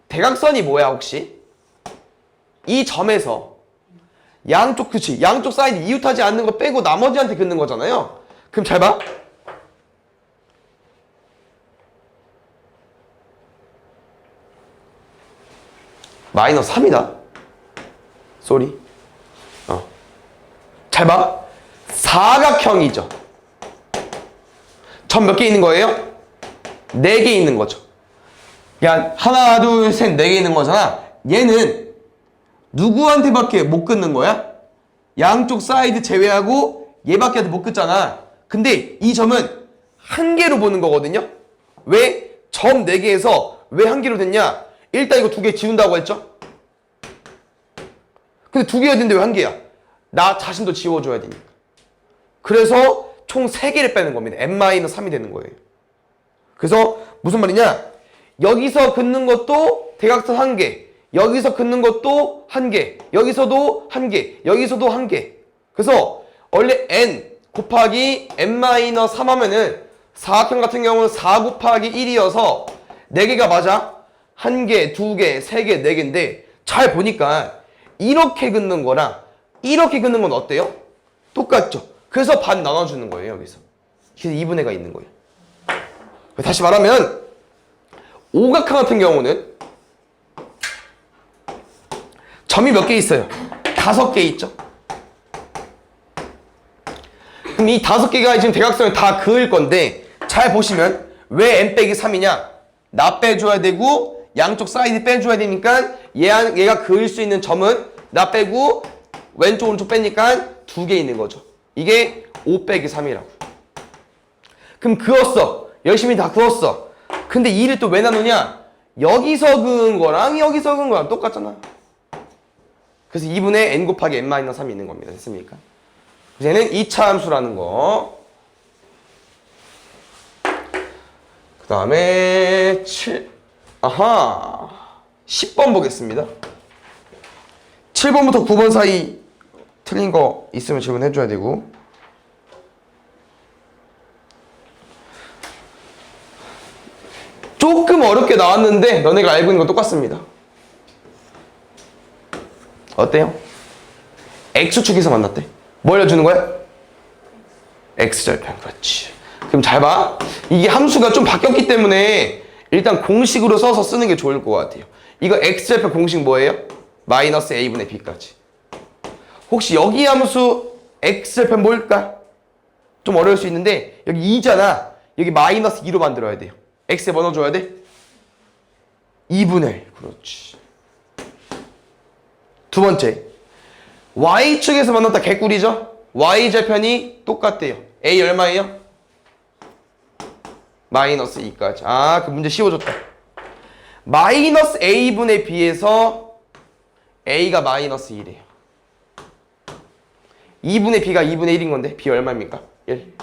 대각선이 뭐야 혹시? 이 점에서 양쪽, 그치? 양쪽 사이드 이웃하지 않는 거 빼고 나머지한테 긋는 거잖아요. 그럼 잘 봐. 마이너스 3이다. 쏘리. 잘 봐. 사각형이죠. 점 몇 개 있는 거예요? 4개 있는 거죠. 야, 하나, 둘, 셋, 4개 있는 거잖아. 얘는 누구한테밖에 못 긋는 거야? 양쪽 사이드 제외하고 얘밖에 못 긋잖아. 근데 이 점은 한 개로 보는 거거든요. 왜? 점 4개에서 왜 한 개로 됐냐? 일단 이거 2개 지운다고 했죠? 근데 2개가 됐는데 왜 한 개야? 나 자신도 지워줘야 되니까. 그래서 총 3개를 빼는 겁니다. n-3이 되는 거예요. 그래서 무슨 말이냐? 여기서 긋는 것도 대각선 1개, 여기서 긋는 것도 1개, 여기서도 1개, 여기서도 1개. 그래서 원래 n 곱하기 n-3 하면은 사각형 같은 경우는 4 곱하기 1이어서 4개가 맞아. 1개, 2개, 3개, 4개인데 잘 보니까 이렇게 긋는 거랑 이렇게 긋는 건 어때요? 똑같죠? 그래서 반 나눠주는 거예요, 여기서. 그래서 2분의 가 있는 거예요. 다시 말하면 오각형 같은 경우는 점이 몇 개 있어요? 5개 있죠? 그럼 이 5개가 지금 대각선을 다 그을 건데 잘 보시면 왜 n-3이냐? 나 빼줘야 되고 양쪽 사이드 빼줘야 되니까 얘가 그을 수 있는 점은 나 빼고 왼쪽 오른쪽 빼니까 2개 있는 거죠. 이게 5-3이라고. 그럼 그었어. 열심히 다 그었어. 근데 2를 또 왜 나누냐? 여기서 그은 거랑 여기서 그은 거랑 똑같잖아. 그래서 2분의 n 곱하기 n-3이 있는 겁니다. 됐습니까? 그래서 얘는 2차 함수라는 거. 그 다음에 10번 보겠습니다. 7번부터 9번 사이 틀린 거 있으면 질문해줘야 되고. 조금 어렵게 나왔는데 너네가 알고 있는 거 똑같습니다. 어때요? X축에서 만났대. 뭐 알려주는 거야? X절편. 그렇지. 그럼 잘 봐. 이게 함수가 좀 바뀌었기 때문에 일단 공식으로 써서 쓰는 게 좋을 것 같아요. 이거 X절편 공식 뭐예요? 마이너스 A분의 B까지. 혹시 여기 함수 X절편 뭘까? 좀 어려울 수 있는데 여기 2잖아. 여기 마이너스 2로 만들어야 돼요. X에 뭐 넣어줘야 돼? 2분의 1. 그렇지. 두 번째. Y축에서 만났다 개꿀이죠? Y절편이 똑같대요. A 얼마예요? 마이너스 2까지. 그 문제 쉬워졌다. 마이너스 A분의 B에서 A가 마이너스 1이에요. 2분의 B가 2분의 1인 건데 B 얼마입니까? 1.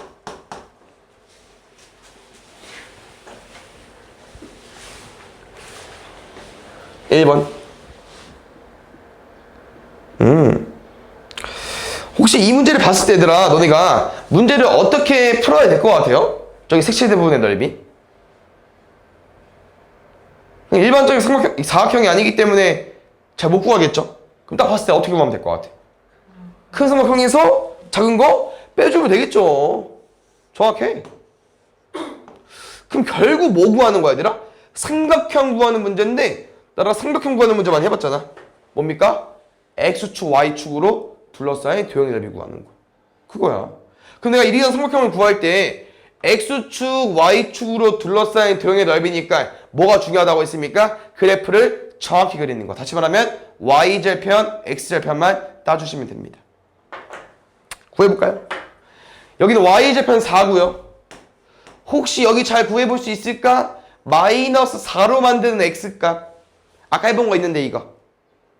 (1번) 혹시 이 문제를 봤을 때 얘들아 너네가 문제를 어떻게 풀어야 될 것 같아요? 저기 색칠된 부분의 넓이 일반적인 사각형이 아니기 때문에 잘 못 구하겠죠? 그럼 딱 봤을 때 어떻게 구하면 될 것 같아? 큰 삼각형에서 작은 거 빼주면 되겠죠. 정확해. 그럼 결국 뭐 구하는 거야 얘들아? 삼각형 구하는 문제인데 나랑 삼각형 구하는 문제만 해봤잖아. 뭡니까? X축, Y축으로 둘러싸인 도형의 넓이 구하는 거. 그거야. 그럼 내가 이리한 삼각형을 구할 때 X축, Y축으로 둘러싸인 도형의 넓이니까 뭐가 중요하다고 했습니까? 그래프를 정확히 그리는 거. 다시 말하면 Y절편, X절편만 따주시면 됩니다. 구해볼까요? 여기는 Y절편 4고요. 혹시 여기 잘 구해볼 수 있을까? 마이너스 4로 만드는 X값. 아까 해본 거 있는데 이거.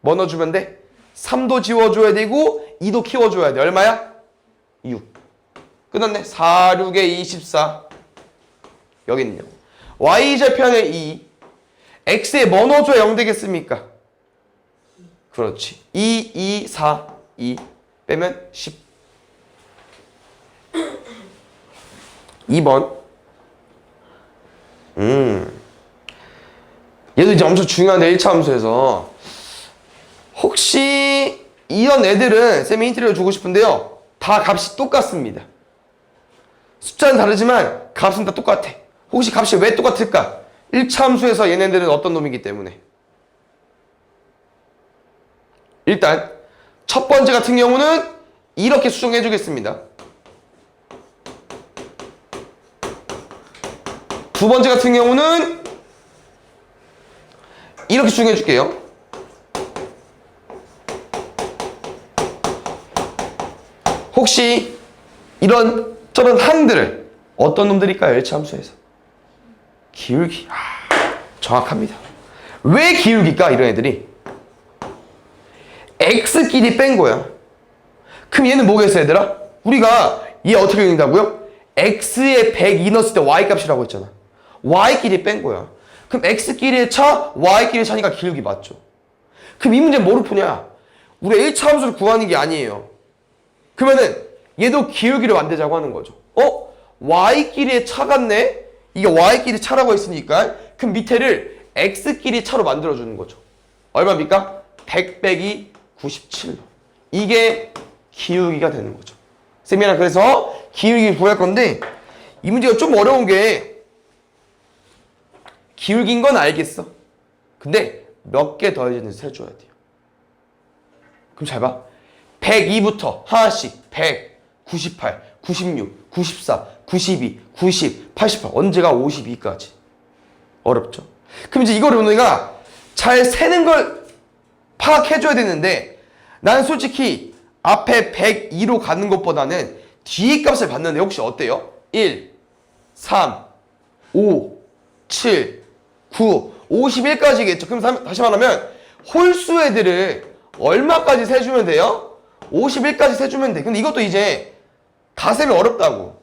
뭐 넣어주면 돼? 3도 지워줘야 되고 2도 키워줘야 돼. 얼마야? 6. 끝났네. 4, 6에 24. 여기는요. Y절편에 2. X에 뭐 넣어줘야 0 되겠습니까? 그렇지. 2, 2, 4, 2. 빼면 10. 2번. 얘도 이제 엄청 중요한데 1차 함수에서 혹시 이런 애들은 쌤이 힌트를 주고 싶은데요. 다 값이 똑같습니다. 숫자는 다르지만 값은 다 똑같아. 혹시 값이 왜 똑같을까? 1차 함수에서 얘네들은 어떤 놈이기 때문에. 일단 첫 번째 같은 경우는 이렇게 수정해 주겠습니다. 두 번째 같은 경우는 이렇게 수정해 줄게요. 혹시 이런 저런 항들을 어떤 놈들일까요? L차함수에서 기울기. 정확합니다. 왜 기울기일까? 이런 애들이 x끼리 뺀 거야. 그럼 얘는 뭐겠어 얘들아? 우리가 얘 어떻게 읽는다고요? x에 102 넣었을 때 y값이라고 했잖아. y끼리 뺀 거야. 그럼 x끼리의 차, y끼리의 차니까 기울기 맞죠? 그럼 이 문제 뭐로 푸냐? 우리가 1차 함수를 구하는 게 아니에요. 그러면은 얘도 기울기를 만들자고 하는 거죠. y끼리의 차 같네? 이게 y끼리 차라고 했으니까 그럼 밑에를 x끼리 차로 만들어주는 거죠. 얼마입니까? 100 빼기 97. 이게 기울기가 되는 거죠. 쌤이랑 그래서 기울기 구할 건데 이 문제가 좀 어려운 게 기울기인 건 알겠어. 근데 몇 개 더해지는지 세줘야 돼요. 그럼 잘 봐. 102부터 하나씩 100, 98, 96, 94, 92, 90, 88 언제가 52까지. 어렵죠. 그럼 이제 이거를 우리가 잘 세는 걸 파악해줘야 되는데 나는 솔직히 앞에 102로 가는 것보다는 뒤에 값을 봤는데 혹시 어때요? 1, 3, 5, 7, 9, 51까지겠죠. 그럼 다시 말하면 홀수 애들을 얼마까지 세주면 돼요? 51까지 세주면 돼. 근데 이것도 이제 다 세면 어렵다고.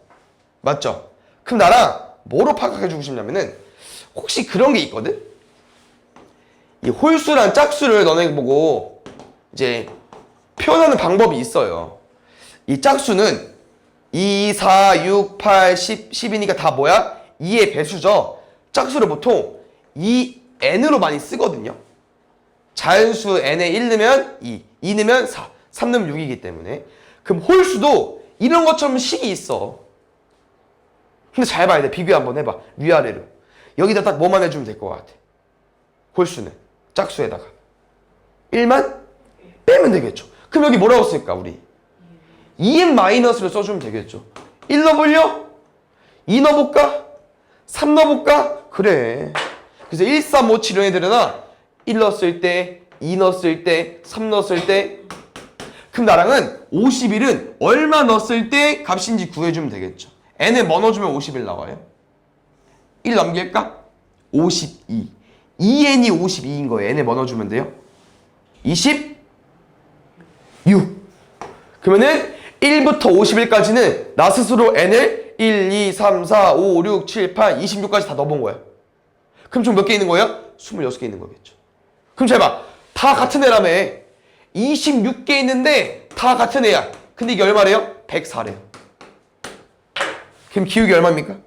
맞죠? 그럼 나랑 뭐로 파악해주고 싶냐면은 혹시 그런 게 있거든? 이 홀수랑 짝수를 너네 보고 이제 표현하는 방법이 있어요. 이 짝수는 2, 4, 6, 8, 10, 10이니까 다 뭐야? 2의 배수죠. 짝수를 보통 2n으로 많이 쓰거든요. 자연수 n에 1 넣으면 2, 2 넣으면 4, 3 넣으면 6이기 때문에. 그럼 홀수도 이런 것처럼 식이 있어. 근데 잘 봐야 돼. 비교 한번 해봐. 위아래로. 여기다 딱 뭐만 해주면 될 것 같아. 홀수는 짝수에다가 1만 빼면 되겠죠. 그럼 여기 뭐라고 쓸까 우리? 2n 마이너스를 써주면 되겠죠. 1 넣어볼려? 2 넣어볼까? 3 넣어볼까? 그래. 그래서 1, 3, 5, 7 이런 애들은 1 넣었을 때, 2 넣었을 때, 3 넣었을 때. 그럼 나랑은 51은 얼마 넣었을 때 값인지 구해주면 되겠죠. n에 뭐 넣어주면 51 나와요? 1 넘길까? 52. 2n이 52인 거예요. n에 뭐 넣어주면 돼요? 26. 그러면은 1부터 51까지는 나 스스로 n을 1, 2, 3, 4, 5, 6, 7, 8, 26까지 다 넣어본 거야. 그럼 총 몇 개 있는 거예요? 26개 있는 거겠죠. 그럼 잘 봐. 다 같은 애라며. 26개 있는데 다 같은 애야. 근데 이게 얼마래요? 104래요. 그럼 기울기 얼마입니까?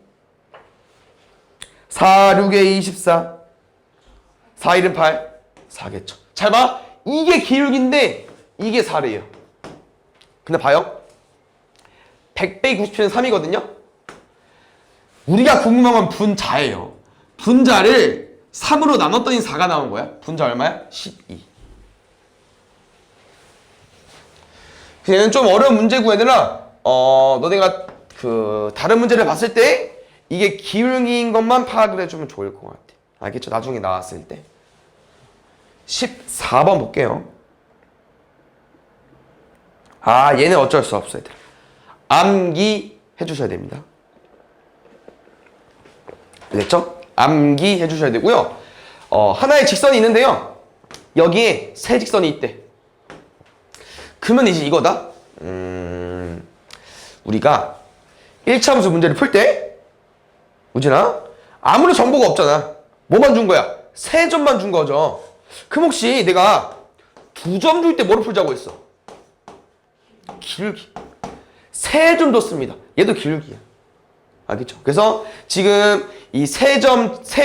4, 6에 24. 4, 1은 8. 4겠죠. 잘 봐. 이게 기울기인데 이게 4래요. 근데 봐요. 100 빼기 97은 3이거든요. 우리가 궁금한 건 분자예요. 분자를 3으로 나눴더니 4가 나온 거야. 분자 얼마야? 12. 얘는 좀 어려운 문제고 얘들아 너네가 다른 문제를 봤을 때 이게 기울기인 것만 파악을 해주면 좋을 것 같아. 알겠죠? 나중에 나왔을 때 14번 볼게요. 얘는 어쩔 수 없어 얘들아. 암기 해주셔야 됩니다. 알겠죠? 암기 해주셔야 되고요. 하나의 직선이 있는데요. 여기에 세 직선이 있대. 그러면 이제 이거다. 우리가 1차 함수 문제를 풀 때 우진아 아무런 정보가 없잖아. 뭐만 준 거야? 세 점만 준 거죠. 그럼 혹시 내가 2점 줄 때 뭐를 풀자고 했어? 기울기. 3점 줬습니다. 얘도 기울기야. 알겠죠? 그래서 지금 이 세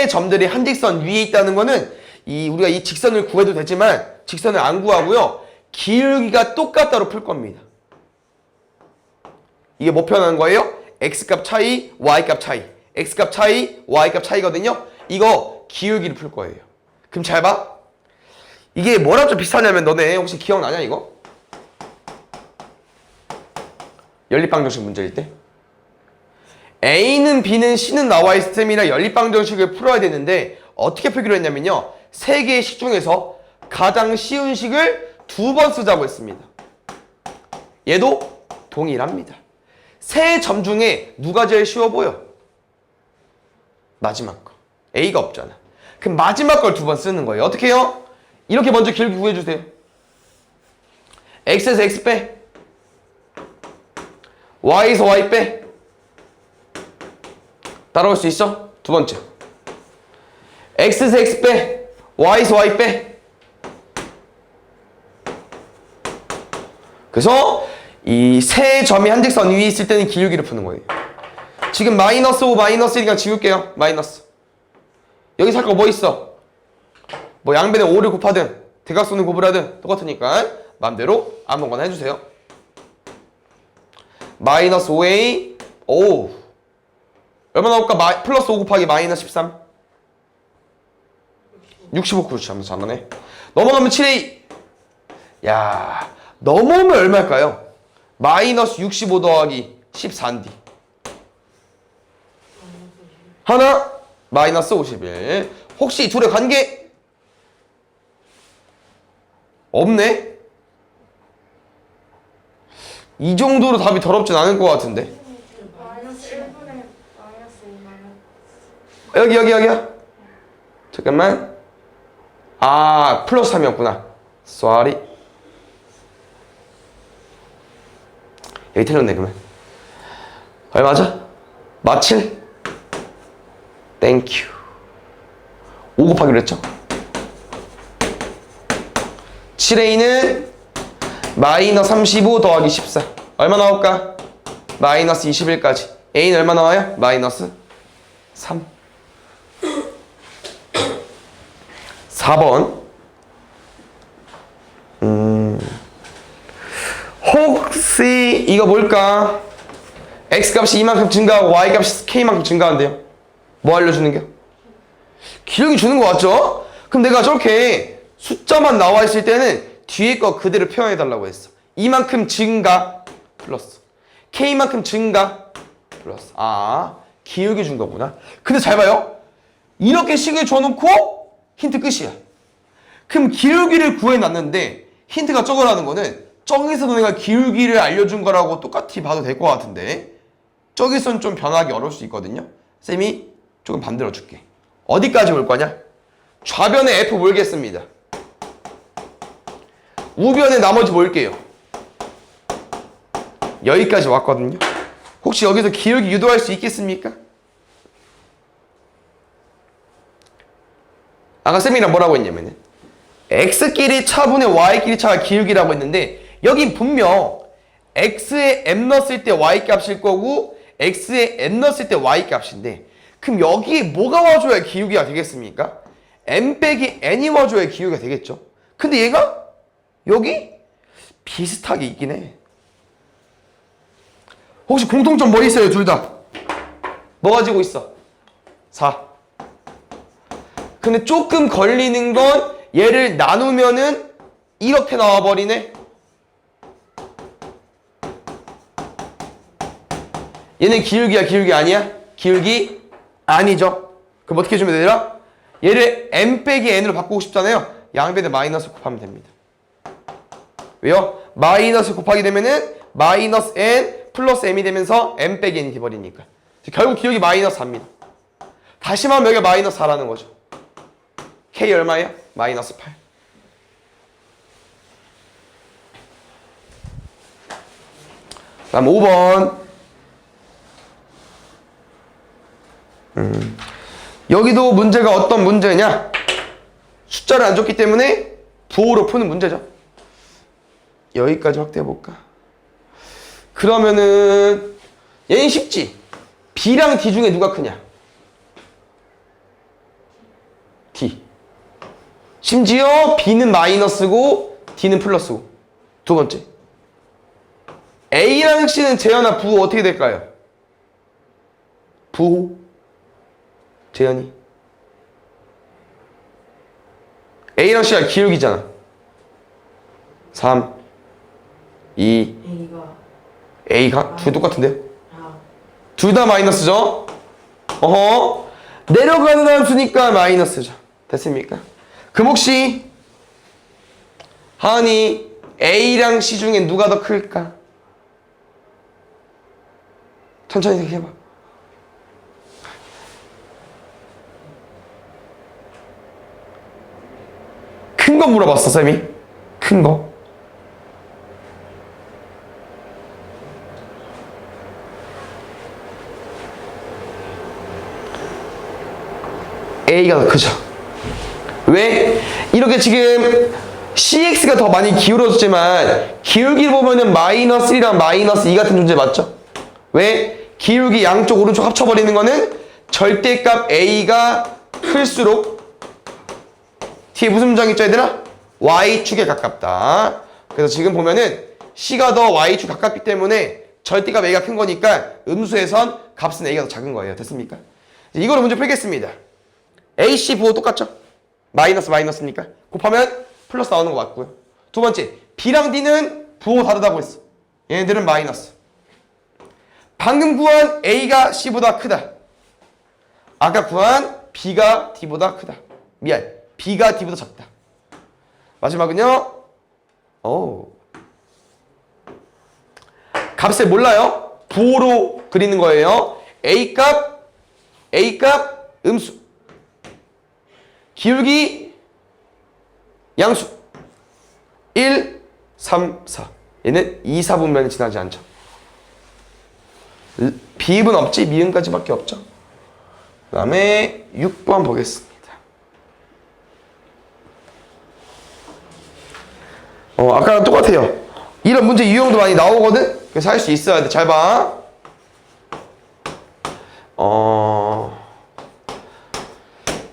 점들이 한 직선 위에 있다는 거는 우리가 이 직선을 구해도 되지만 직선을 안 구하고요. 기울기가 똑같다로 풀 겁니다. 이게 뭐 표현하는 거예요? x값 차이, y값 차이. x값 차이, y값 차이거든요. 이거 기울기를 풀 거예요. 그럼 잘 봐. 이게 뭐랑 좀 비슷하냐면 너네 혹시 기억나냐 이거? 연립방정식 문제일 때. A는 B는 C는 나와 있을 셈이라 연립방정식을 풀어야 되는데 어떻게 풀기로 했냐면요. 세 개의 식 중에서 가장 쉬운 식을 2번 쓰자고 했습니다. 얘도 동일합니다. 세 점 중에 누가 제일 쉬워 보여? 마지막 거. A가 없잖아. 그럼 마지막 걸 2번 쓰는 거예요. 어떻게 해요? 이렇게 먼저 기울기 구해주세요. X에서 X 빼. Y에서 Y 빼. 따라올 수 있어? 두 번째. X에서 X 빼. Y에서 Y 빼. 그래서 이 세 점이 한 직선 위에 있을 때는 기울기를 푸는 거예요. 지금 마이너스 5, 마이너스 1이니까 지울게요. 마이너스. 여기서 할 거 뭐 있어? 뭐 양변에 5를 곱하든 대각선을 구분하든 똑같으니까 마음대로 아무거나 해주세요. 마이너스 5a 오 얼마 나올까? 플러스 5 곱하기 마이너스 13 65 그렇지. 하면서 잘하네. 넘어가면 7a. 야 넘어오면 얼마일까요? 마이너스 65 더하기 14인데 하나 마이너스 51. 혹시 이 둘의 관계? 없네? 이 정도로 답이 더럽진 않을 것 같은데. 마이너스 1분의 마이너스 2 마이너스 여기야. 잠깐만. 아 플러스 3이었구나. 쏘리. 여기 틀렸네 그러면. 얼마죠? 마칠? 땡큐. 5 곱하기로 했죠? 7a는 마이너스 35 더하기 14 얼마 나올까? 마이너스 21까지. a는 얼마 나와요? 마이너스 3. 4번. 혹시 이거 뭘까? x값이 이만큼 증가하고 y값이 k만큼 증가한대요. 뭐 알려주는 게? 기울기 주는 거 맞죠? 그럼 내가 저렇게 숫자만 나와 있을 때는 뒤에 거 그대로 표현해 달라고 했어. 이만큼 증가 플러스 k만큼 증가 플러스. 아 기울기 준 거구나. 근데 잘 봐요. 이렇게 식을 줘놓고 힌트 끝이야. 그럼 기울기를 구해놨는데 힌트가 저거라는 거는 저기서도 내가 기울기를 알려준 거라고 똑같이 봐도 될 것 같은데 저기서는 좀 변하기 어려울 수 있거든요. 쌤이 조금 반대로 줄게. 어디까지 올 거냐? 좌변에 F 몰겠습니다. 우변에 나머지 몰게요. 여기까지 왔거든요. 혹시 여기서 기울기 유도할 수 있겠습니까? 아까 쌤이랑 뭐라고 했냐면은 x끼리 차분의 y끼리 차가 기울기라고 했는데 여기 분명 x에 m 넣었을 때 y 값일 거고 x에 n 넣었을 때 y 값인데 그럼 여기에 뭐가 와줘야 기울기가 되겠습니까? m 빼기 n이 와줘야 기울기가 되겠죠. 근데 얘가 여기 비슷하게 있긴 해. 혹시 공통점 뭐 있어요? 둘 다 뭐 가지고 있어? 4. 근데 조금 걸리는 건 얘를 나누면은 이렇게 나와버리네. 얘는 기울기야 기울기 아니야? 기울기 아니죠. 그럼 어떻게 해주면 되더라? 얘를 m 빼기 n으로 바꾸고 싶잖아요. 양변에 마이너스 곱하면 됩니다. 왜요? 마이너스 곱하기 되면은 마이너스 n 플러스 m이 되면서 m 빼기 n이 돼버리니까 결국 기울기 마이너스 4입니다. 다시 말하면 여기가 마이너스 4라는 거죠. k 얼마예요? 마이너스 8. 다음 5번. 여기도 문제가 어떤 문제냐? 숫자를 안 줬기 때문에 부호로 푸는 문제죠. 여기까지 확대해볼까? 그러면은 얘는 쉽지? B랑 D 중에 누가 크냐? D. 심지어 B는 마이너스고 D는 플러스고. 두 번째. A랑 C는 재현아 부호 어떻게 될까요? 부호. 재현이. A랑 C가 기울기잖아. 3, 2, A가 A가 둘 똑같은데요? 아, 둘 다 마이너스죠? 어허. 내려가는 함수니까 마이너스죠. 됐습니까? 그럼 혹시 하은이 A랑 C 중에 누가 더 클까? 천천히 생각해봐. 큰 거 물어봤어, 쌤이. 큰 거. A가 더 크죠. 왜? 이렇게 지금 CX가 더 많이 기울어졌지만 기울기 보면은 마이너스 1이랑 마이너스 2 같은 존재 맞죠? 왜? 기울기 양쪽 오른쪽 합쳐버리는 거는 절대값 A가 클수록 뒤에 무슨 문장 있죠 얘들아? Y축에 가깝다. 그래서 지금 보면은 C가 더 Y축 가깝기 때문에 절대값 A가 큰 거니까 음수에선 값은 A가 더 작은 거예요. 됐습니까? 이거를 먼저 풀겠습니다. AC 부호 똑같죠? 마이너스 마이너스니까 곱하면 플러스 나오는 거 맞고요. 두 번째, B랑 D는 부호 다르다고 했어. 얘네들은 마이너스. 방금 구한 A가 C보다 크다. 아까 구한 B가 D보다 크다. 미안, B가 D보다 작다. 마지막은요. 값을 몰라요. 부호로 그리는 거예요. A값 음수. 기울기 양수 1, 3, 4. 얘는 2, 4분면이 지나지 않죠. 비입은 없지, 미음까지밖에 없죠. 그 다음에 6번 보겠습니다. 아까랑 똑같아요. 이런 문제 유형도 많이 나오거든? 그래서 할 수 있어야 돼. 잘 봐.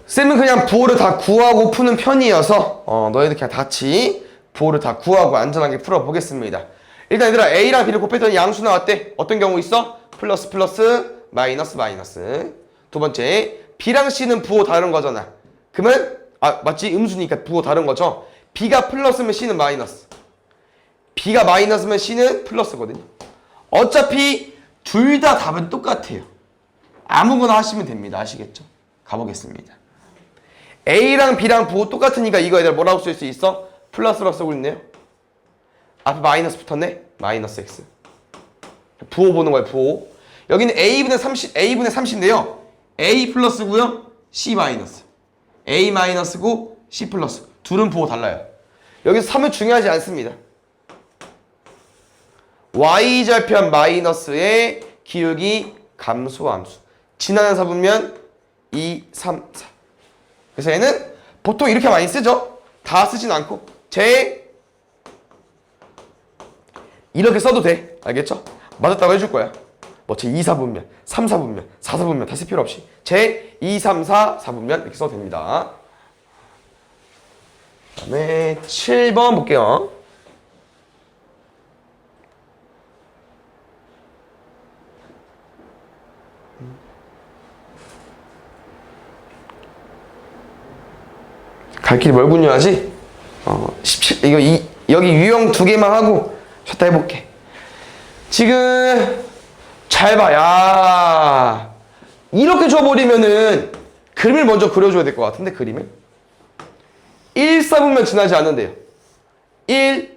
쌤은 그냥 부호를 다 구하고 푸는 편이어서 너희들 그냥 같이 부호를 다 구하고 안전하게 풀어보겠습니다. 일단 얘들아 A랑 B를 곱했더니 양수 나왔대. 어떤 경우 있어? 플러스 플러스 마이너스 마이너스. 두 번째 B랑 C는 부호 다른 거잖아. 그러면 맞지? 음수니까 부호 다른 거죠. B가 플러스면 C는 마이너스. B가 마이너스면 C는 플러스거든요. 어차피 둘 다 답은 똑같아요. 아무거나 하시면 됩니다. 아시겠죠? 가보겠습니다. A랑 B랑 부호 똑같으니까 이거 얘들 뭐라고 쓸 수 있어? 플러스로 쓰고 있네요. 앞에 마이너스 붙었네? 마이너스 X. 부호 보는 거예요, 부호. 여기는 A분의 30인데요. A 플러스고요. C 마이너스. A 마이너스고 C 플러스. 둘은 부호 달라요. 여기서 3은 중요하지 않습니다. Y절편 마이너스의 기울기 감소함수. 지나는 사분면 2, 3, 4. 그래서 얘는 보통 이렇게 많이 쓰죠. 다 쓰진 않고 이렇게 써도 돼. 알겠죠? 맞았다고 해줄 거야. 뭐 제 2, 4분면, 3, 4분면, 4, 4분면 다 쓸 필요 없이 제 2, 3, 4, 4분면 이렇게 써도 됩니다. 그 다음에 7번 볼게요. 갈 길이 멀군요 아직. 17 이거 여기 유형 2개만 하고 쉬었다 해볼게. 지금 잘 봐. 야 이렇게 줘버리면은 그림을 먼저 그려줘야 될 것 같은데. 그림을 1, 4분면 지나지 않는데요. 1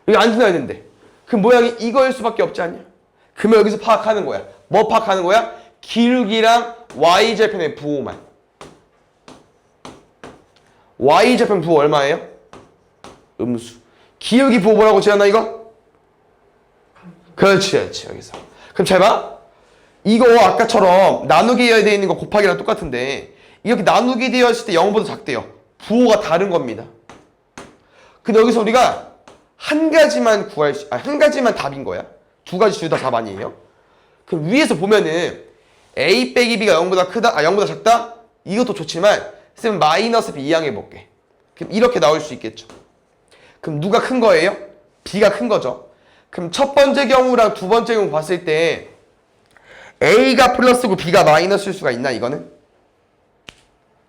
여기 안 지나야 된대. 그 모양이 이거일 수밖에 없지 않냐. 그러면 여기서 파악하는 거야. 뭐 파악하는 거야? 기울기랑 Y절편의 부호만. Y절편 부호 얼마예요? 음수. 기울기 부호 뭐라고 지었나 이거? 그렇지 여기서. 그럼 잘 봐. 이거 아까처럼 나누기 되어 있는 거 곱하기랑 똑같은데 이렇게 나누기 되어 있을 때 0보다 작대요. 부호가 다른 겁니다. 근데 여기서 우리가 한 가지만 한 가지만 답인 거야. 두 가지 둘 다 답 아니에요? 그럼 위에서 보면은 A 빼기 B가 0보다 크다, 0보다 작다? 이것도 좋지만 쌤은 마이너스 B 이항 해볼게. 그럼 이렇게 나올 수 있겠죠. 그럼 누가 큰 거예요? B가 큰 거죠. 그럼 첫 번째 경우랑 두 번째 경우 봤을 때 A가 플러스고 B가 마이너스일 수가 있나 이거는?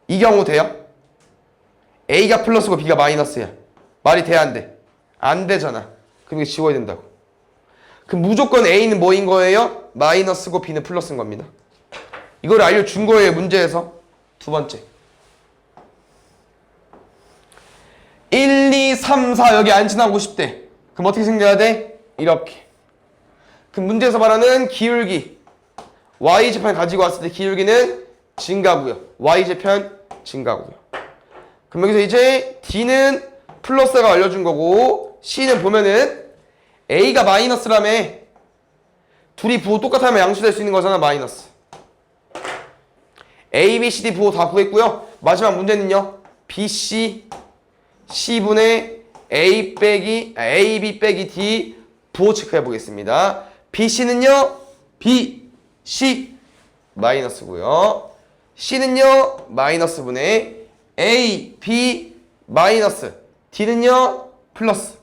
이 경우 돼요? A가 플러스고 B가 마이너스야. 말이 돼 안 돼? 안 되잖아. 그럼 이거 지워야 된다고. 그럼 무조건 A는 뭐인 거예요? 마이너스고 B는 플러스인 겁니다. 이걸 알려준 거예요, 문제에서. 두 번째. 1, 2, 3, 4 여기 안 지나고 싶대. 그럼 어떻게 생겨야 돼? 이렇게. 그럼 문제에서 말하는 기울기. y제편 가지고 왔을 때 기울기는 증가고요. y제편 증가고요. 그럼 여기서 이제 D는 플러스가 알려준 거고 C는 보면은 A가 마이너스라며 둘이 부호 똑같으면 양수될 수 있는 거잖아. 마이너스. A, B, C, D 부호 다 구했고요. 마지막 문제는요. B, C, C분의 A, B 빼기 D 부호 체크해 보겠습니다. B, C는요. B, C 마이너스고요. C는요. 마이너스 분의 A, B 마이너스 D는요. 플러스.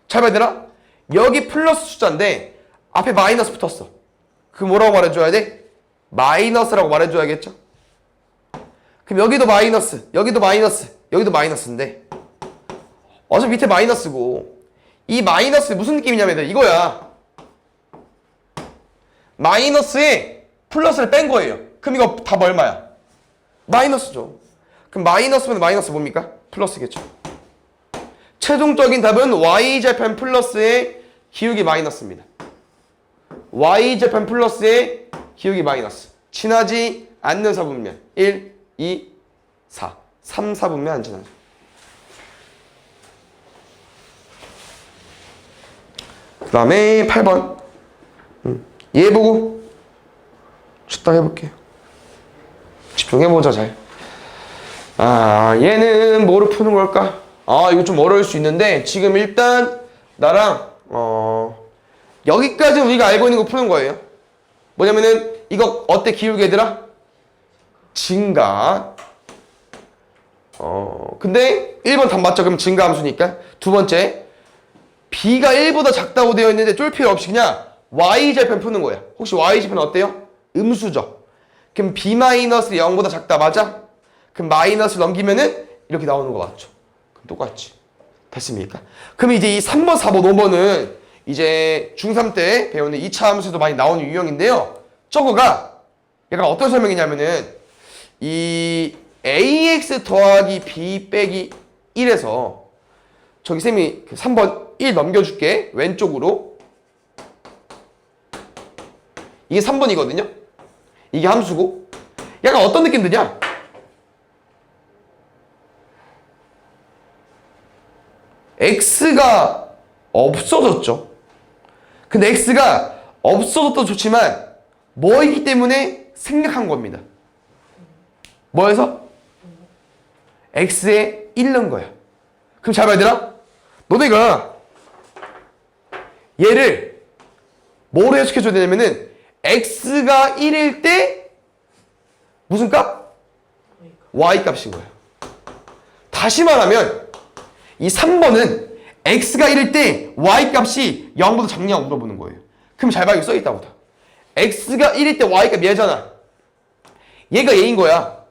잘 봐야 되나? 여기 플러스 숫자인데 앞에 마이너스 붙었어. 그 뭐라고 말해줘야 돼? 마이너스라고 말해줘야겠죠? 그럼 여기도 마이너스, 여기도 마이너스, 여기도 마이너스인데 어차피 밑에 마이너스고 이 마이너스 무슨 느낌이냐면 이거야. 마이너스에 플러스를 뺀 거예요. 그럼 이거 답 얼마야? 마이너스죠. 그럼 마이너스면 마이너스 뭡니까? 플러스겠죠. 최종적인 답은 y제편 플러스의 기울기 마이너스입니다. y제편 플러스의 기울기 마이너스. 지나지 않는 사분면 1, 2, 4. 3, 4분면 안 지나죠. 그 다음에 8번. 얘 보고 쳤다 해볼게요. 집중해보자 잘. 얘는 뭐로 푸는 걸까? 이거 좀 어려울 수 있는데 지금 일단 나랑 여기까지 우리가 알고 있는 거 푸는 거예요. 뭐냐면은 이거 어때 기울기 얘들아? 증가. 근데 1번 답 맞죠? 그럼 증가 함수니까. 두 번째 B가 1보다 작다고 되어 있는데 쫄 필요 없이 그냥 Y제편 푸는 거야. 혹시 Y제편 어때요? 음수죠. 그럼 B-0보다 작다 맞아? 그럼 마이너스를 넘기면은 이렇게 나오는 거 맞죠? 그럼 똑같지. 됐습니까? 그럼 이제 이 3번, 4번, 5번은 이제 중3 때 배우는 2차 함수도 많이 나오는 유형인데요. 저거가 약간 어떤 설명이냐면은 이 ax 더하기 b 빼기 1에서 저기 쌤이 3번 1 넘겨줄게. 왼쪽으로. 이게 3번이거든요. 이게 함수고. 약간 어떤 느낌 드냐? x가 없어졌죠. 근데 x가 없어졌도 좋지만 뭐이기 때문에 생략한 겁니다. 뭐에서? x에 1 넣은 거야. 그럼 잘 봐야 되나? 너네가 얘를 뭐로 해석해줘야 되냐면은 x가 1일 때 무슨 값? y 값인 거야. 다시 말하면 이 3번은 x가 1일 때 y 값이 0보다 작냐고 물어보는 거예요. 그럼 잘 봐. 여기 써있다 보다. x가 1일 때 y 값 얘잖아. 얘가 얘인 거야.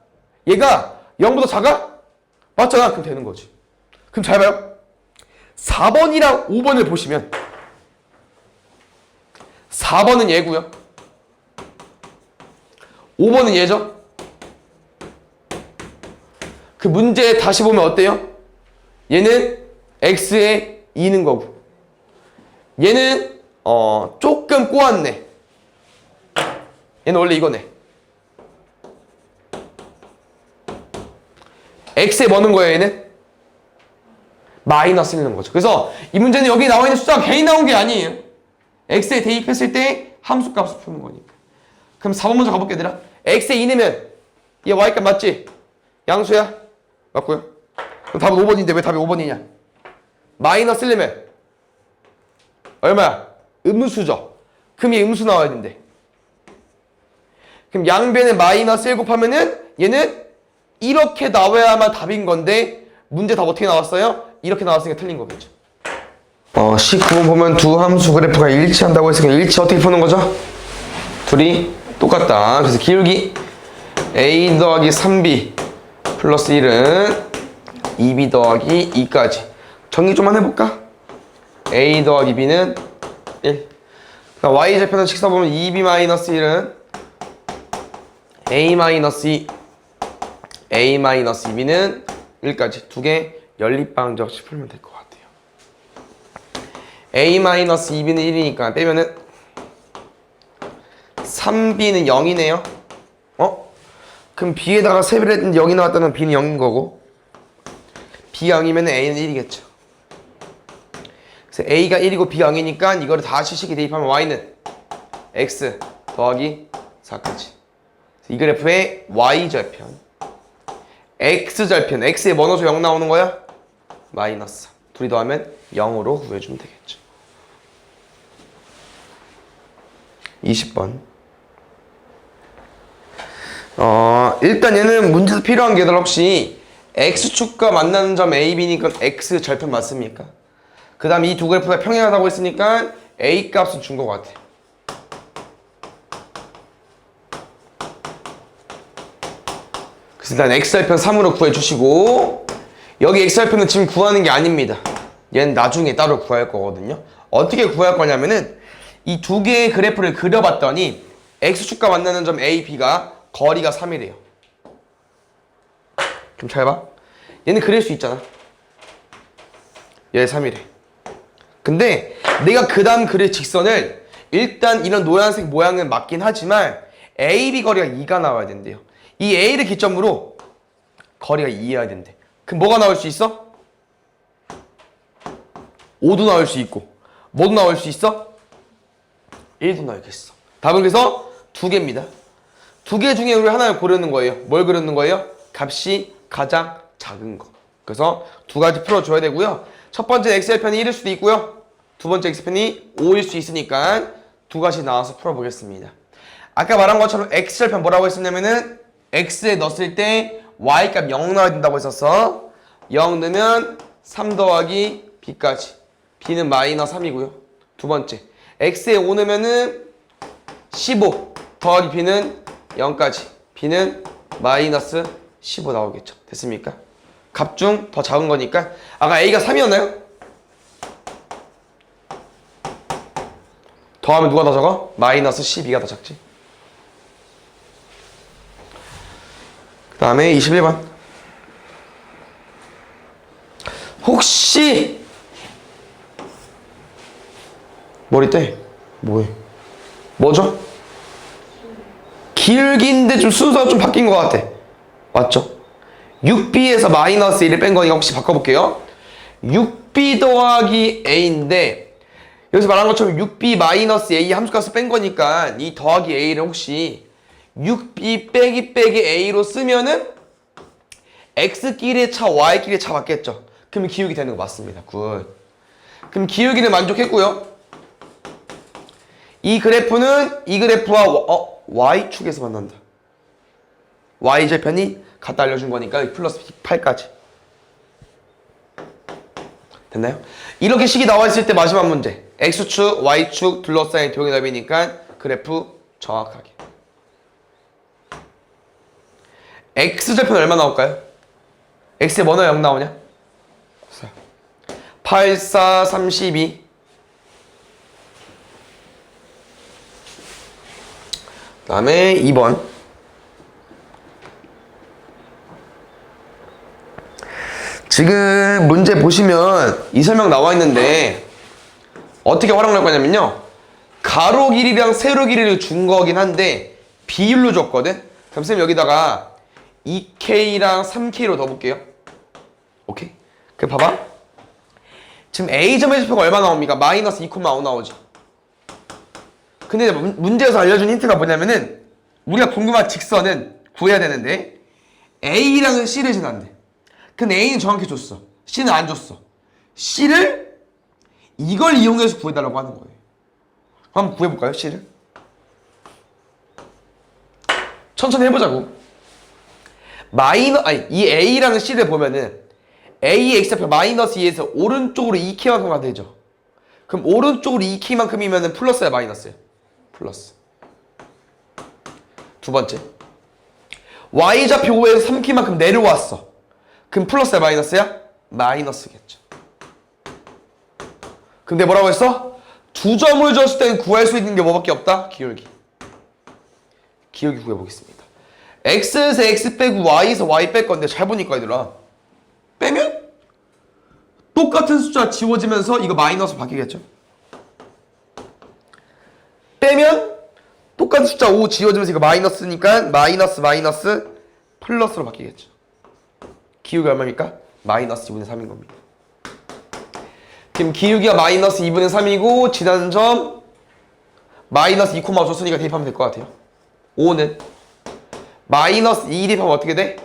얘가 0보다 작아? 맞잖아. 그럼 되는 거지. 그럼 잘 봐요. 4번이랑 5번을 보시면 4번은 얘고요. 5번은 얘죠. 그 문제 다시 보면 어때요? 얘는 x에 2는 거고 얘는 조금 꼬았네. 얘는 원래 이거네. x에 뭐 넣은 거예요? 얘는? 마이너스 1 넣은 거죠. 그래서 이 문제는 여기 나와 있는 숫자가 괜히 나온 게 아니에요. x에 대입했을 때 함수 값을 푸는 거니까. 그럼 4번 먼저 가볼게 얘들아. x에 2 넣으면 얘 y값 맞지? 양수야? 맞고요. 그럼 답은 5번인데 왜 답이 5번이냐? 마이너스 1 넣으면 얼마야? 음수죠. 그럼 얘 음수 나와야 된대. 그럼 양변에 마이너스 1 곱하면은 얘는 이렇게 나와야만 답인 건데 문제 답 어떻게 나왔어요? 이렇게 나왔으니까 틀린 거겠죠. 19번 보면 두 함수 그래프가 일치한다고 했으니까 일치 어떻게 푸는 거죠? 둘이 똑같다. 그래서 기울기 a 더하기 3b 플러스 1은 2b 더하기 2까지 정리 좀만 해볼까? a 더하기 b는 1. 그러니까 y절편은 식 써보면 2b-1은 a-2 a-2b는 1까지 두 개 연립방정식 풀면 될 것 같아요. a-2b는 1이니까 빼면은 3b는 0이네요. 그럼 b에다가 세배를 했는데 0이 나왔다면 b는 0인 거고 b 0이면 a는 1이겠죠. 그래서 a가 1이고 b가 0이니까 이거를 다시 식에 대입하면 y는 x 더하기 4까지. 이 그래프의 y절편, x절편, x에 뭐 넣어서 0 나오는 거야? 마이너스. 둘이 더하면 0으로 구해주면 되겠죠. 20번. 일단 얘는 문제에서 필요한 게 혹시 x축과 만나는 점 AB니까 x절편 맞습니까? 그 다음 이 두 그래프가 평행하다고 했으니까 A 값은 준 것 같아. 그래서 일단 x절편 3으로 구해주시고 여기 x절편은 지금 구하는 게 아닙니다. 얘는 나중에 따로 구할 거거든요. 어떻게 구할 거냐면은 이 두 개의 그래프를 그려봤더니 x축과 만나는 점 A, B가 거리가 3이래요. 좀 잘 봐. 얘는 그릴 수 있잖아. 얘 3이래. 근데 내가 그 다음 그릴 직선을 일단 이런 노란색 모양은 맞긴 하지만 AB 거리가 2가 나와야 된대요. 이 A를 기점으로 거리가 2여야 된대. 그럼 뭐가 나올 수 있어? 5도 나올 수 있고 뭐도 나올 수 있어? 1도 나오겠어. 답은 그래서 두 개입니다. 두 개 중에 우리 하나를 고르는 거예요. 뭘 고르는 거예요? 값이 가장 작은 거. 그래서 두 가지 풀어줘야 되고요. 첫 번째 x절편이 1일 수도 있고요. 두 번째 x편이 5일 수 있으니까 두 가지 나와서 풀어보겠습니다. 아까 말한 것처럼 x절편 뭐라고 했었냐면은 x에 넣었을 때 y값 0 나와야 된다고 했었어. 0 넣으면 3 더하기 b까지. b는 마이너스 3이고요. 두 번째 x에 5 넣으면은 15 더하기 b는 0까지. b는 마이너스 15 나오겠죠. 됐습니까? 값 중 더 작은 거니까. 아까 a가 3이었나요? 더하면 누가 더 작아? 마이너스 12가 더 작지. 그 다음에 21번. 혹시 머리떼 뭐해? 뭐죠? 길긴데 좀 순서가 좀 바뀐 것 같아. 맞죠? 6b에서 마이너스 1을 뺀 거니까 혹시 바꿔볼게요. 6b 더하기 a인데 여기서 말한 것처럼 6b 마이너스 a 함수값을 뺀 거니까 이 더하기 a를 혹시 6b 빼기 a로 쓰면은 x끼리의 차, y끼리의 차 맞겠죠? 그러면 기울기 되는 거 맞습니다. 굿. 그럼 기울기는 만족했고요. 이 그래프는 이 그래프와 y축에서 만난다. y절편이 갖다 알려준 거니까 플러스 8까지. 됐나요? 이렇게 식이 나와 있을 때 마지막 문제. x축, y축 둘러싸인 도형의 넓이니까 그래프 정확하게. x절편 얼마 나올까요? x에 뭐나 0 나오냐? 8, 4, 32. 그 다음에 2번. 지금 문제 보시면 이 설명 나와 있는데 어떻게 활용할 거냐면요. 가로 길이랑 세로 길이를 준 거긴 한데 비율로 줬거든. 그럼 쌤 여기다가 2K랑 3K로 넣어볼게요. 오케이? 그럼 봐봐. 지금 A점의 좌표가 얼마 나옵니까? 마이너스 2,5 나오지. 근데 문제에서 알려준 힌트가 뭐냐면은 우리가 궁금한 직선은 구해야 되는데 A랑은 C를 지난대. 근데 A는 정확히 줬어. C는 안 줬어. C를 이걸 이용해서 구해달라고 하는 거예요. 한번 구해볼까요? C를? 천천히 해보자고. 이 A랑 C를 보면은 A의 x좌표 마이너스 2에서 오른쪽으로 2K만큼 되죠. 그럼 오른쪽으로 2K만큼이면 플러스야 마이너스야? 플러스. 두 번째 Y좌표 5에서 3K만큼 내려왔어. 그럼 플러스야 마이너스야? 마이너스겠죠. 근데 뭐라고 했어? 두 점을 줬을 때는 구할 수 있는 게 뭐밖에 없다? 기울기. 기울기 구해보겠습니다. x에서 x 빼고 y에서 y 뺄 건데 잘 보니까 얘들아. 빼면 똑같은 숫자 지워지면서 이거 마이너스 바뀌겠죠? 빼면 똑같은 숫자 5 지워지면서 이거 마이너스니까 마이너스 플러스로 바뀌겠죠. 기울기 얼마입니까? 마이너스 2분의 3인 겁니다. 그럼 기울기가 마이너스 2분의 3이고 지나는 점 마이너스 2,5 줬으니까 대입하면 될 것 같아요. 5는 마이너스 2 대입하면 어떻게 돼?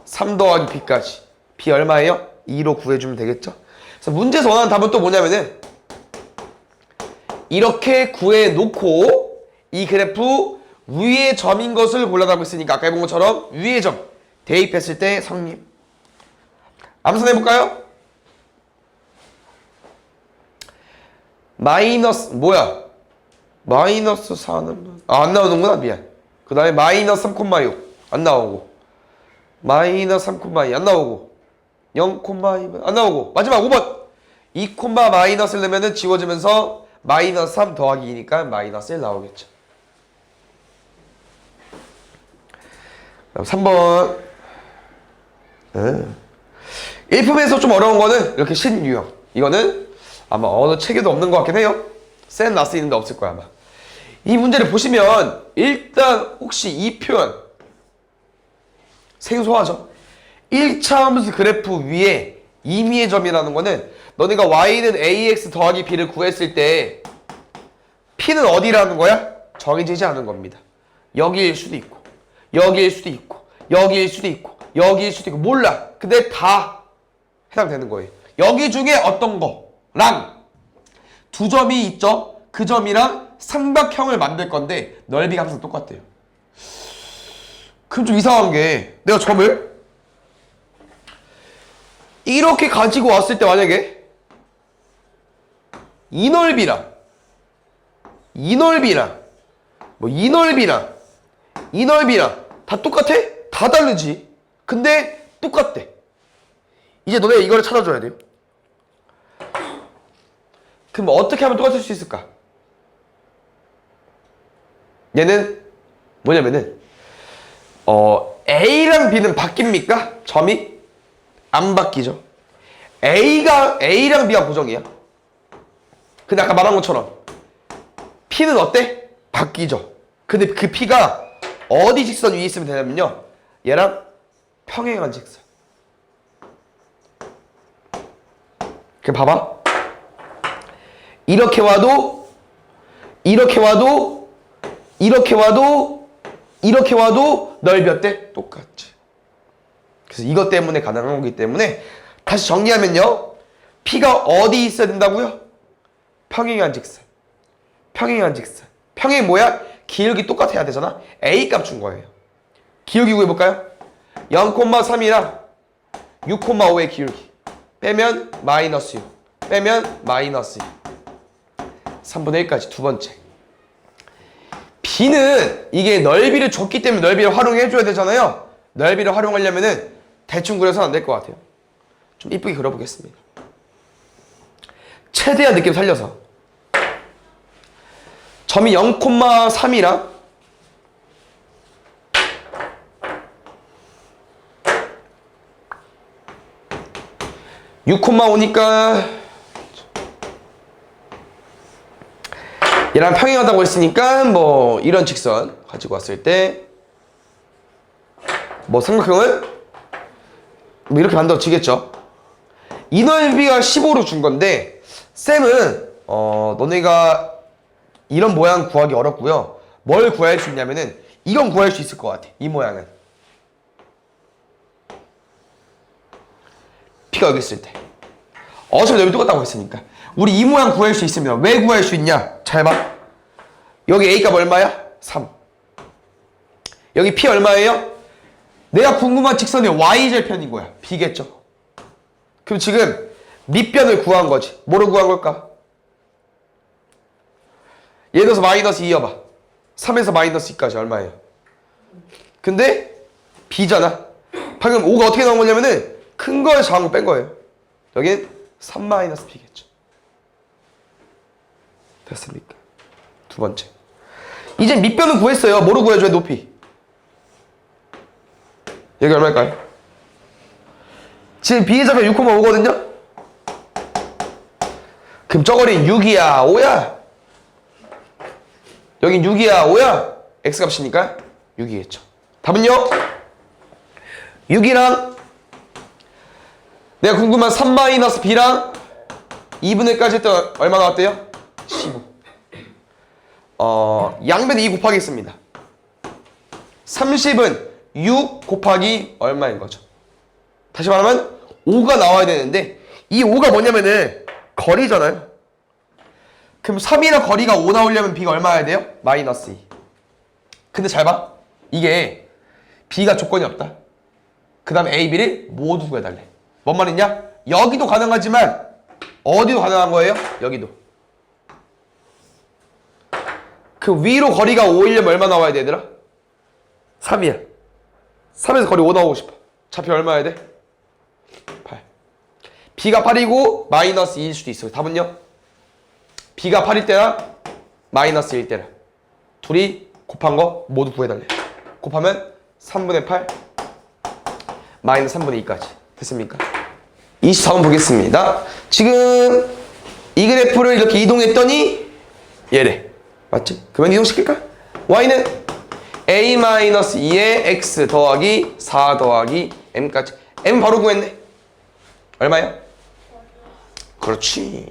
3 더하기 b까지. b 얼마예요? 2로 구해주면 되겠죠? 그래서 문제에서 원하는 답은 또 뭐냐면은 이렇게 구해놓고 이 그래프 위의 점인 것을 골라달라고 했으니까 아까 해본 것처럼 위의 점 대입했을 때 성립. 암산해볼까요? 마이너스 뭐야? 마이너스 4는 안 나오는구나. 미안. 그 다음에 마이너스 3,6 안 나오고 마이너스 3,2 안 나오고 0,2 안 나오고 마지막 5번 2, 마이너스를 넣으면 지워지면서 마이너스 3 더하기 2니까 마이너스 1 나오겠죠. 그럼 3번 일품에서 좀 어려운 거는 이렇게 신유형. 이거는 아마 어느 책에도 없는 것 같긴 해요. 센 나스 있는데 없을 거야 아마. 이 문제를 보시면 일단 혹시 이 표현 생소하죠? 1차 함수 그래프 위에 임의의 점이라는 거는 너네가 y는 ax 더하기 b를 구했을 때 p는 어디라는 거야? 정해지지 않은 겁니다. 여기일 수도 있고 여기일 수도 있고 여기일 수도 있고 여기일 수도 있고 몰라. 근데 다 해당되는 거예요. 여기 중에 어떤 거랑 두 점이 있죠? 그 점이랑 삼각형을 만들 건데 넓이가 항상 똑같대요. 그럼 좀 이상한 게 내가 점을 이렇게 가지고 왔을 때 만약에 이 넓이랑 이 넓이랑 뭐 이 넓이랑 이 넓이랑 다 똑같아? 다 다르지. 근데 똑같대. 이제 너네 이거를 찾아줘야 돼요. 그럼 어떻게 하면 똑같을 수 있을까? 얘는 뭐냐면은 A랑 B는 바뀝니까? 점이? 안 바뀌죠. A랑 B가 고정이야. 근데 아까 말한 것처럼 P는 어때? 바뀌죠. 근데 그 P가 어디 직선 위에 있으면 되냐면요, 얘랑 평행한 직선. 그럼 봐봐. 이렇게 와도 이렇게 와도 이렇게 와도 이렇게 와도 넓이 어때? 똑같지. 그래서 이것 때문에 가능한 거기 때문에 다시 정리하면요, P가 어디 있어야 된다고요? 평행한 직선. 평행한 직선. 평행 뭐야? 기울기 똑같아야 되잖아. A 값 준 거예요. 기울기 구해볼까요? 0,3이랑 6,5의 기울기 빼면 마이너스 6 빼면 마이너스 2 3분의 1까지 두 번째. B는 이게 넓이를 줬기 때문에 넓이를 활용해줘야 되잖아요. 넓이를 활용하려면은 대충 그려서는 안 될 것 같아요. 좀 이쁘게 그려보겠습니다. 최대한 느낌 살려서 점이 0,3이랑 6,5니까 얘랑 평행하다고 했으니까 뭐 이런 직선 가지고 왔을 때 뭐 삼각형은 뭐 이렇게 만들어지겠죠. 이 넓이가 15로 준 건데 쌤은 너네가 이런 모양 구하기 어렵고요. 뭘 구할 수 있냐면은 이건 구할 수 있을 것 같아. 이 모양은 P가 여기 있을 때 어차피 넓이 똑같다고 했으니까 우리 이 모양 구할 수 있으면 왜 구할 수 있냐? 잘 봐. 여기 A값 얼마야? 3. 여기 P 얼마예요? 내가 궁금한 직선의 Y절편인 거야. B겠죠? 그럼 지금 밑변을 구한 거지. 뭐로 구한 걸까? 예를 들어서 마이너스 2여봐. 3에서 마이너스 2까지 얼마예요? 근데 B잖아. 방금 5가 어떻게 나온 거냐면은 큰 걸 작은 거 뺀 거예요. 여긴 3 마이너스 B겠죠. 됐습니까? 두 번째. 이제 밑변은 구했어요. 뭐로 구해줘야 높이? 여기 얼마일까요? 지금 B의 좌표 6,5거든요? 그럼 저거리 6이야 5야? 여긴 6이야 5야? X값이니까 6이겠죠. 답은요? 6이랑 내가 궁금한 3-B랑 2분의 1까지 했더니 얼마 나왔대요? 15. 양변 2 곱하겠습니다. 30은 6 곱하기 얼마인 거죠? 다시 말하면 5가 나와야 되는데 이 5가 뭐냐면은 거리잖아요. 그럼 3이랑 거리가 5 나오려면 B가 얼마여야 돼요? 마이너스 2. 근데 잘 봐. 이게 B가 조건이 없다. 그 다음에 A, B를 모두 구해달래. 뭔 말이냐? 여기도 가능하지만 어디도 가능한 거예요? 여기도. 그 위로 거리가 5이려면 얼마 나와야 돼 얘들아? 3이야. 3에서 거리 5 나오고 싶어. 좌표 얼마여야 돼? 8. B가 8이고 마이너스 2일 수도 있어요. 답은요? B가 8일 때랑 마이너스 1일 때랑 둘이 곱한 거 모두 구해달래. 곱하면 3분의 8 마이너스 3분의 2까지. 됐습니까? 24번 보겠습니다. 지금 이 그래프를 이렇게 이동했더니 얘래. 맞지? 그러면 이동시킬까? Y는 A-2의 X 더하기 4 더하기 M까지. M 바로 구했네. 얼마야? 그렇지.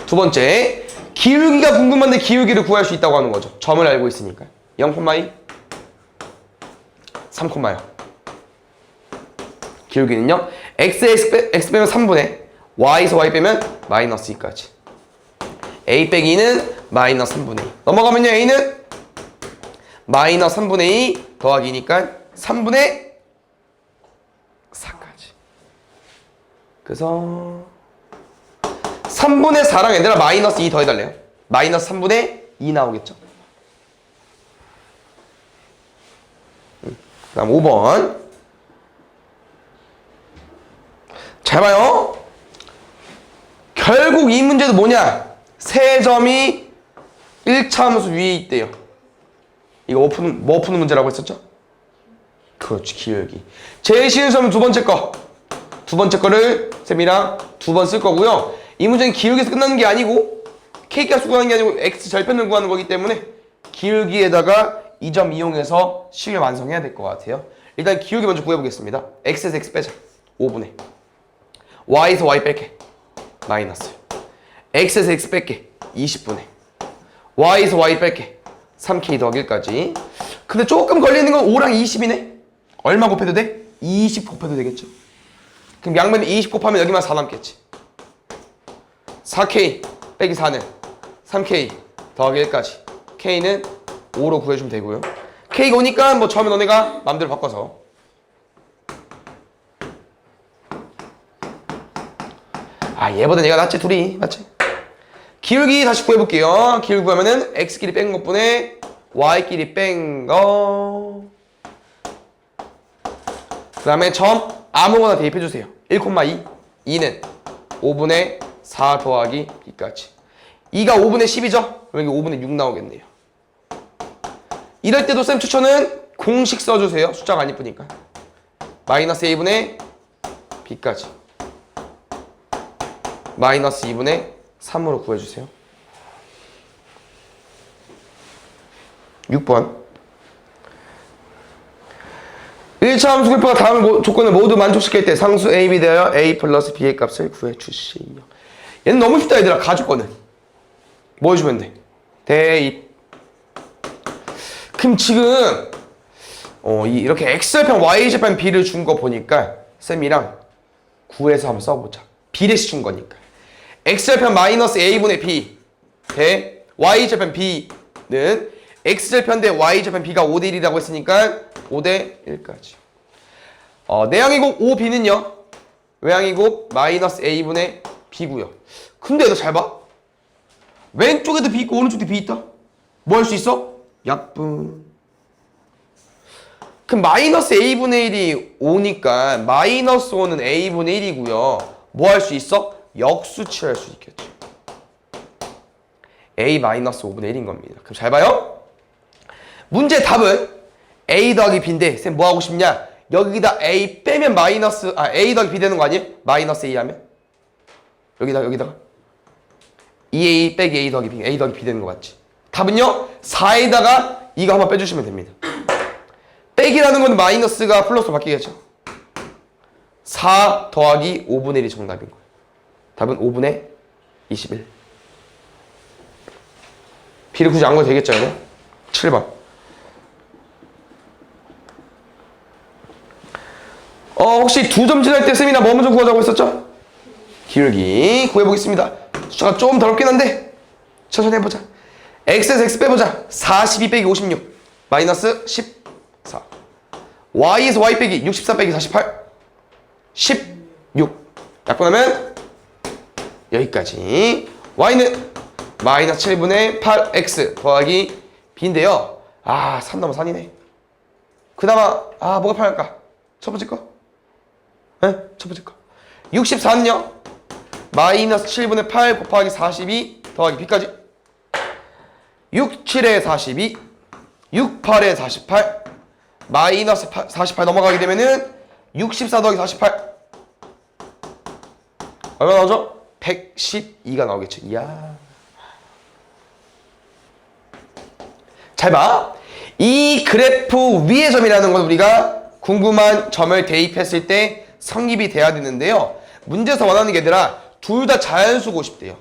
두 번째, 기울기가 궁금한데 기울기를 구할 수 있다고 하는 거죠. 점을 알고 있으니까. 0,2, 3,0. 기울기는요. X 빼면 3분의 Y에서 Y 빼면 마이너스 2까지. A 빼기 2는 마이너스 3분의 2. 넘어가면요. A는 마이너스 3분의 2 더하기 2니까 3분의 4까지. 그래서 3분의 4랑 얘들아 마이너스 2 더해달래요. 마이너스 3분의 2 나오겠죠. 그 다음 5번. 잘 봐요. 결국 이 문제도 뭐냐? 세 점이 1차 함수 위에 있대요. 이거 뭐 푸는 문제라고 했었죠? 그렇지, 기울기. 제일 쉬운 점은 두 번째 거. 두 번째 거를 쌤이랑 두 번 쓸 거고요. 이 문제는 기울기에서 끝나는 게 아니고 K값 구하는 게 아니고 X 절편을 구하는 거기 때문에 기울기에다가 이 점 이용해서 식을 완성해야 될 것 같아요. 일단 기울기 먼저 구해보겠습니다. X에서 X 빼자. 5분의 Y에서 Y 뺄게. 마이너스. X에서 X 뺄게. 20분의 Y에서 Y 뺄게. 3K 더하기 1까지. 근데 조금 걸리는 건 5랑 20이네. 얼마 곱해도 돼? 20 곱해도 되겠죠. 그럼 양면에 20 곱하면 여기만 4 남겠지. 4K 빼기 4는 3K 더하기 1까지. K는 5로 구해주면 되고요. K가 오니까 뭐 처음에 너네가 마음대로 바꿔서. 아, 얘보다 얘가 낫지 둘이. 맞지? 기울기 다시 구해볼게요. 기울기 구하면은 X끼리 뺀 것분에 Y끼리 뺀 거. 그 다음에 점 아무거나 대입해주세요. 1,2 2는 5분의 4 더하기 B까지. 2가 5분의 10이죠? 그럼 여기 5분의 6 나오겠네요. 이럴 때도 쌤 추천은 공식 써주세요. 숫자가 안 이쁘니까. 마이너스 A분의 B까지. 마이너스 2분의 3으로 구해주세요. 6번. 1차 함수 그래프가 다음 조건을 모두 만족시킬 때 상수 A, B 대하여 A 플러스 B의 값을 구해주시오. 얘는 너무 쉽다 얘들아. 가주권은 뭐 해주면 돼? 대입. 그럼 지금 이렇게 X절편 Y절편 B를 준 거 보니까 쌤이랑 구해서 한번 써보자. B례시 준 거니까 X절편 마이너스 A분의 B 대 Y절편 B는 X절편 대 Y절편 B가 5대 1이라고 했으니까 5대 1까지. 내항이곱 5B는요. 외항이곱 마이너스 A분의 B고요. 근데 너 잘 봐. 왼쪽에도 B 있고 오른쪽에도 B 있다. 뭐 할 수 있어? 약분. 그럼 마이너스 A분의 1이 5니까 마이너스 5는 A분의 1이고요. 뭐 할 수 있어? 역수치할 수 있겠죠. A-5분의 1인 겁니다. 그럼 잘 봐요. 문제 답은 A 더하기 B인데 쌤 뭐 하고 싶냐? 여기다 A 빼면 A 더하기 B 되는 거 아니에요? 마이너스 A 하면 여기다가 2A 빼기 A 더하기 B 되는 거 맞지? 답은요 4에다가 이거 한번 빼주시면 됩니다. 빼기라는 건 마이너스가 플러스로 바뀌겠죠. 4 더하기 5분의 1이 정답인 거예요. 답은 5분의 21. B를 굳이 안 가도 되겠죠, 이거? 7번. 혹시 2점 지날 때 쌤이나 뭐 먼저 구하자고 했었죠? 기울기 구해보겠습니다. 숫자가 좀 더럽긴 한데 천천히 해보자. x에서 x 빼보자. 42 빼기 56 마이너스 14. y에서 y 빼기 64 빼기 48 16. 약분하면 여기까지. y는 마이너스 7분의 8x 더하기 b인데요. 3 넘어 3이네. 그나마 뭐가 편할까? 첫 번째 거? 네? 첫 번째 거. 64는요? 마이너스 7분의 8 곱하기 42 더하기 b까지. 6, 7에 42 6, 8에 48 마이너스 48 넘어가게 되면은 64 더하기 48 얼마 나오죠? 112가 나오겠죠. 이야. 잘 봐. 이 그래프 위의 점이라는 건 우리가 궁금한 점을 대입했을 때 성립이 돼야 되는데요. 문제에서 원하는 게 아니라 둘 다 자연수고 싶대요.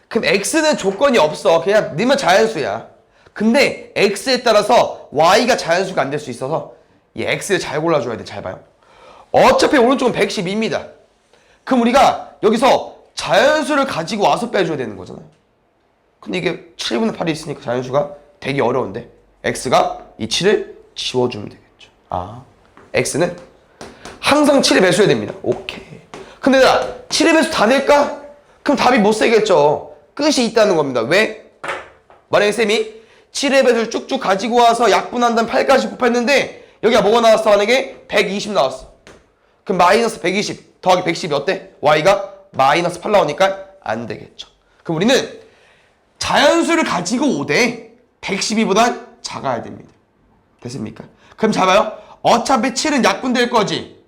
그럼 x는 조건이 없어. 그냥 넣으면 자연수야. 근데 x에 따라서 y가 자연수가 안 될 수 있어서 이 x를 잘 골라줘야 돼. 잘 봐요. 어차피 오른쪽은 112입니다. 그럼 우리가 여기서 자연수를 가지고 와서 빼줘야 되는 거잖아요. 근데 이게 7분의 8이 있으니까 자연수가 되게 어려운데 x가 이 7을 지워주면 되겠죠. x는 항상 7의 배수해야 됩니다. 오케이. 근데 나 7의 배수 다 낼까? 그럼 답이 못 세겠죠. 끝이 있다는 겁니다. 왜? 만약에 쌤이 7의 배수를 쭉쭉 가지고 와서 약분한 다음 8까지 곱했는데 여기가 뭐가 나왔어? 만약에 120 나왔어. 그럼 마이너스 120 더하기 110이 어때? y가 마이너스 8 나오니까 안 되겠죠. 그럼 우리는 자연수를 가지고 오되 112보단 작아야 됩니다. 됐습니까? 그럼 잡아요. 어차피 7은 약분될 거지.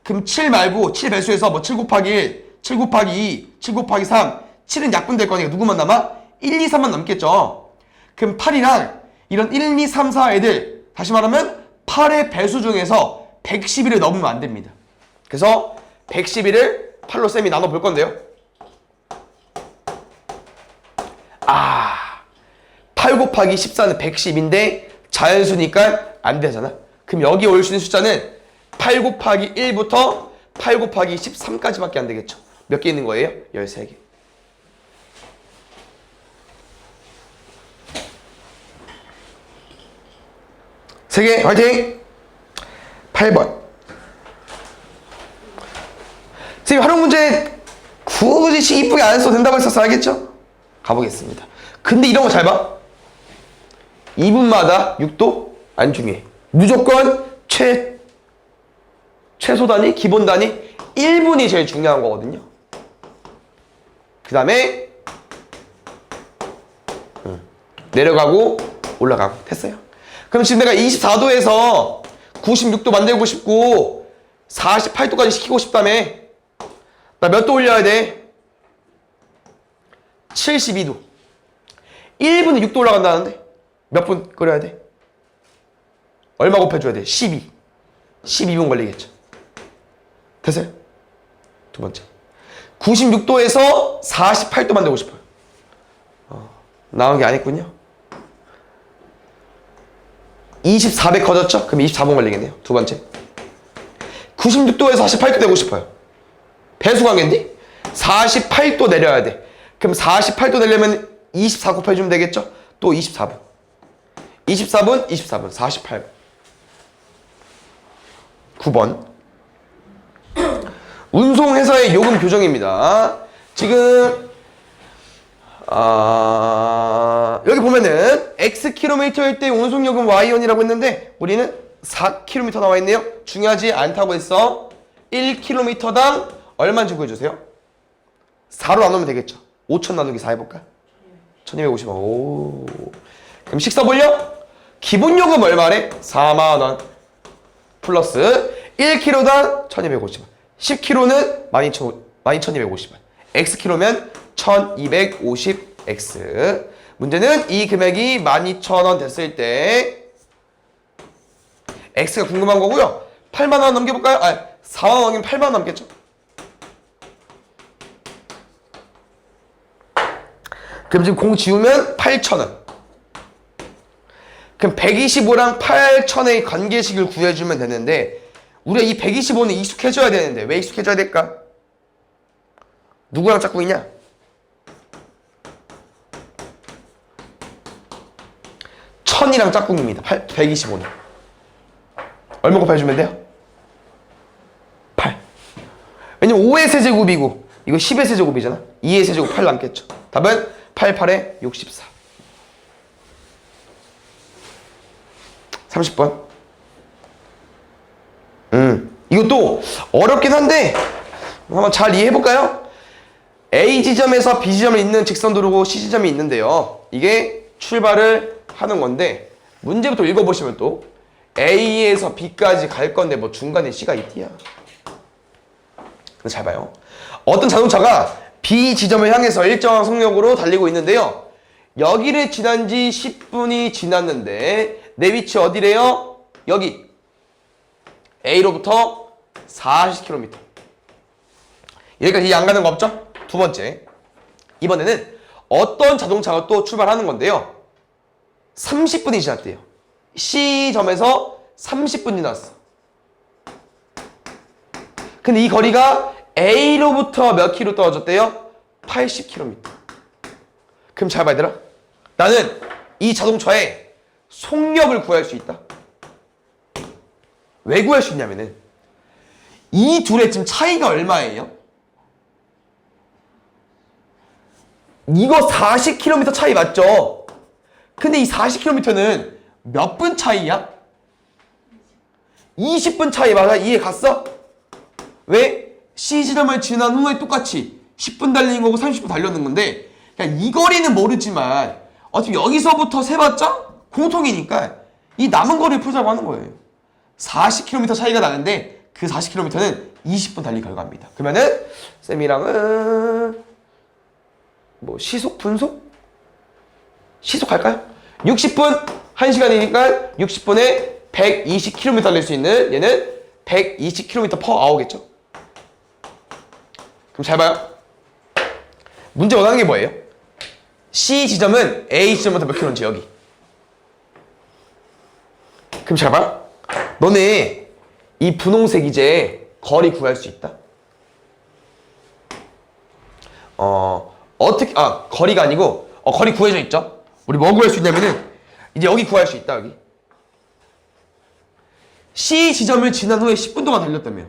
그럼 7 말고 7 배수해서 뭐 7 곱하기 1, 7 곱하기 2, 7 곱하기 3 7은 약분될 거니까 누구만 남아? 1, 2, 3만 남겠죠. 그럼 8이랑 이런 1, 2, 3, 4 애들 다시 말하면 8의 배수 중에서 111을 넘으면 안 됩니다. 그래서 111을 8로 쌤이 나눠 볼 건데요. 8 곱하기 14는 110인데 자연수니까 안 되잖아. 그럼 여기 올 수 있는 숫자는 8 곱하기 1부터 8 곱하기 13까지밖에 안 되겠죠. 몇 개 있는 거예요? 13개. 세 개 화이팅! 8번. 선생님 활용 문제 굳이 이쁘게 안 써도 된다고 했었어. 알겠죠? 가보겠습니다. 근데 이런 거 잘 봐. 2분마다 6도 안 중요해. 무조건 최소 단위, 기본 단위 1분이 제일 중요한 거거든요. 그 다음에 내려가고 올라가고 됐어요. 그럼 지금 내가 24도에서 96도 만들고 싶고 48도까지 시키고 싶다며. 나 몇 도 올려야 돼? 72도. 1분에 6도 올라간다는데 몇 분 끓여야 돼? 얼마 곱해줘야 돼? 12. 12분 걸리겠죠. 됐어요? 두 번째. 96도에서 48도 만들고 싶어요. 나온 게 아니군요. 24배 커졌죠? 그럼 24분 걸리겠네요. 두 번째. 96도에서 48도 되고 싶어요. 배수 관계인데? 48도 내려야 돼. 그럼 48도 내려면 24 곱해주면 되겠죠? 또 24분. 24분, 24분, 48분. 9번. 운송회사의 요금 교정입니다. 지금 여기 보면은 Xkm일 때 운송요금 Y원이라고 했는데 우리는 4km 나와 있네요. 중요하지 않다고 했어. 1km당 얼마인지 구해주세요. 4로 나누면 되겠죠. 5,000 나누기 4 해볼까? 1250원. 오. 그럼 식사 볼려? 기본 요금 얼마래? 4만원. 플러스 1kg당 1250원. 10kg는 12,250원. Xkg면 1250X. 문제는 이 금액이 12,000원 됐을 때 X가 궁금한 거고요. 8만원 넘겨볼까요? 4만원이면 8만원 넘겠죠? 그럼 지금 공 지우면 8,000원. 그럼 125랑 8,000의 관계식을 구해주면 되는데 우리가 이 125는 익숙해져야 되는데 왜 익숙해져야 될까? 누구랑 짝꿍이냐? 1000이랑 짝꿍입니다. 125는. 얼마 곱해주면 돼요? 8. 왜냐면 5의 세제곱이고 이거 10의 세제곱이잖아. 2의 세제곱 8 남겠죠. 답은 8, 8에 64. 30번. 이것도 어렵긴 한데 한번 잘 이해해볼까요? A 지점에서 B 지점을 잇는 직선도로고 C 지점이 있는데요. 이게 출발을 하는 건데 문제부터 읽어보시면 또 A에서 B까지 갈 건데 뭐 중간에 C가 있디야. 근데 잘 봐요. 어떤 자동차가 B 지점을 향해서 일정한 속력으로 달리고 있는데요. 여기를 지난 지 10분이 지났는데 내 위치 어디래요? 여기 A로부터 40km. 여기까지 안 가는 거 없죠? 두 번째. 이번에는 어떤 자동차가 또 출발하는 건데요. 30분이 지났대요. C점에서 30분 지났어. 근데 이 거리가 A로부터 몇 킬로 떨어졌대요? 80km. 그럼 잘 봐, 얘들아. 나는 이 자동차의 속력을 구할 수 있다. 왜 구할 수 있냐면은 이 둘의 지금 차이가 얼마예요? 이거 40km 차이 맞죠? 근데 이 40km는 몇 분 차이야? 20분 차이 맞아? 이해 갔어? 왜? C지점을 지난 후에 똑같이 10분 달리는 거고 30분 달렸는 건데 그냥 이 거리는 모르지만 어차피 여기서부터 세봤자 공통이니까 이 남은 거리를 풀자고 하는 거예요. 40km 차이가 나는데 그 40km는 20분 달린 결과입니다. 그러면은 쌤이랑은 뭐 시속 분속? 시속 할까요? 60분 1시간이니까 60분에 120km 달릴 수 있는 얘는 120km per hour겠죠? 그럼 잘 봐요. 문제 원하는 게 뭐예요? C 지점은 A 지점부터 몇 킬로인지 여기. 그럼 잘 봐. 너네 이 분홍색 이제 거리 구할 수 있다. 어떻게 거리가 아니고 거리 구해져 있죠. 우리 뭐 구할 수 있냐면은 이제 여기 구할 수 있다. 여기 C 지점을 지난 후에 10분 동안 달렸다며.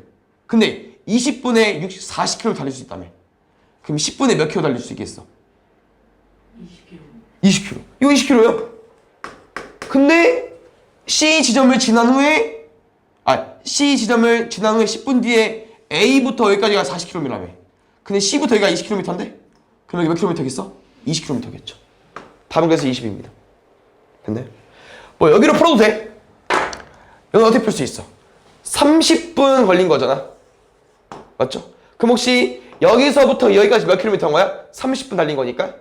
근데 20분에 40km 달릴 수 있다며. 그럼 10분에 몇 킬로 달릴 수 있겠어? 20km. 이거 20km요. 근데 C 지점을 지난 후에 10분 뒤에 A부터 여기까지가 40km라며. 근데 C부터 여기가 20km인데? 그럼 여기 몇 킬로미터겠어? 20km겠죠. 답은 그래서 20입니다. 됐나요? 뭐 여기로 풀어도 돼. 여기 어떻게 풀 수 있어? 30분 걸린 거잖아. 맞죠? 그럼 혹시 여기서부터 여기까지 몇 킬로미터인 거야? 30분 달린 거니까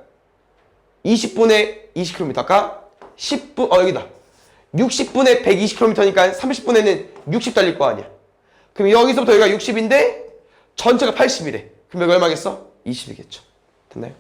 20분에 20km 아까 10분 여기다 60분에 120km니까 30분에는 60 달릴 거 아니야. 그럼 여기서부터 여기가 60인데 전체가 80이래. 그럼 여기 얼마겠어? 20이겠죠. 됐나요?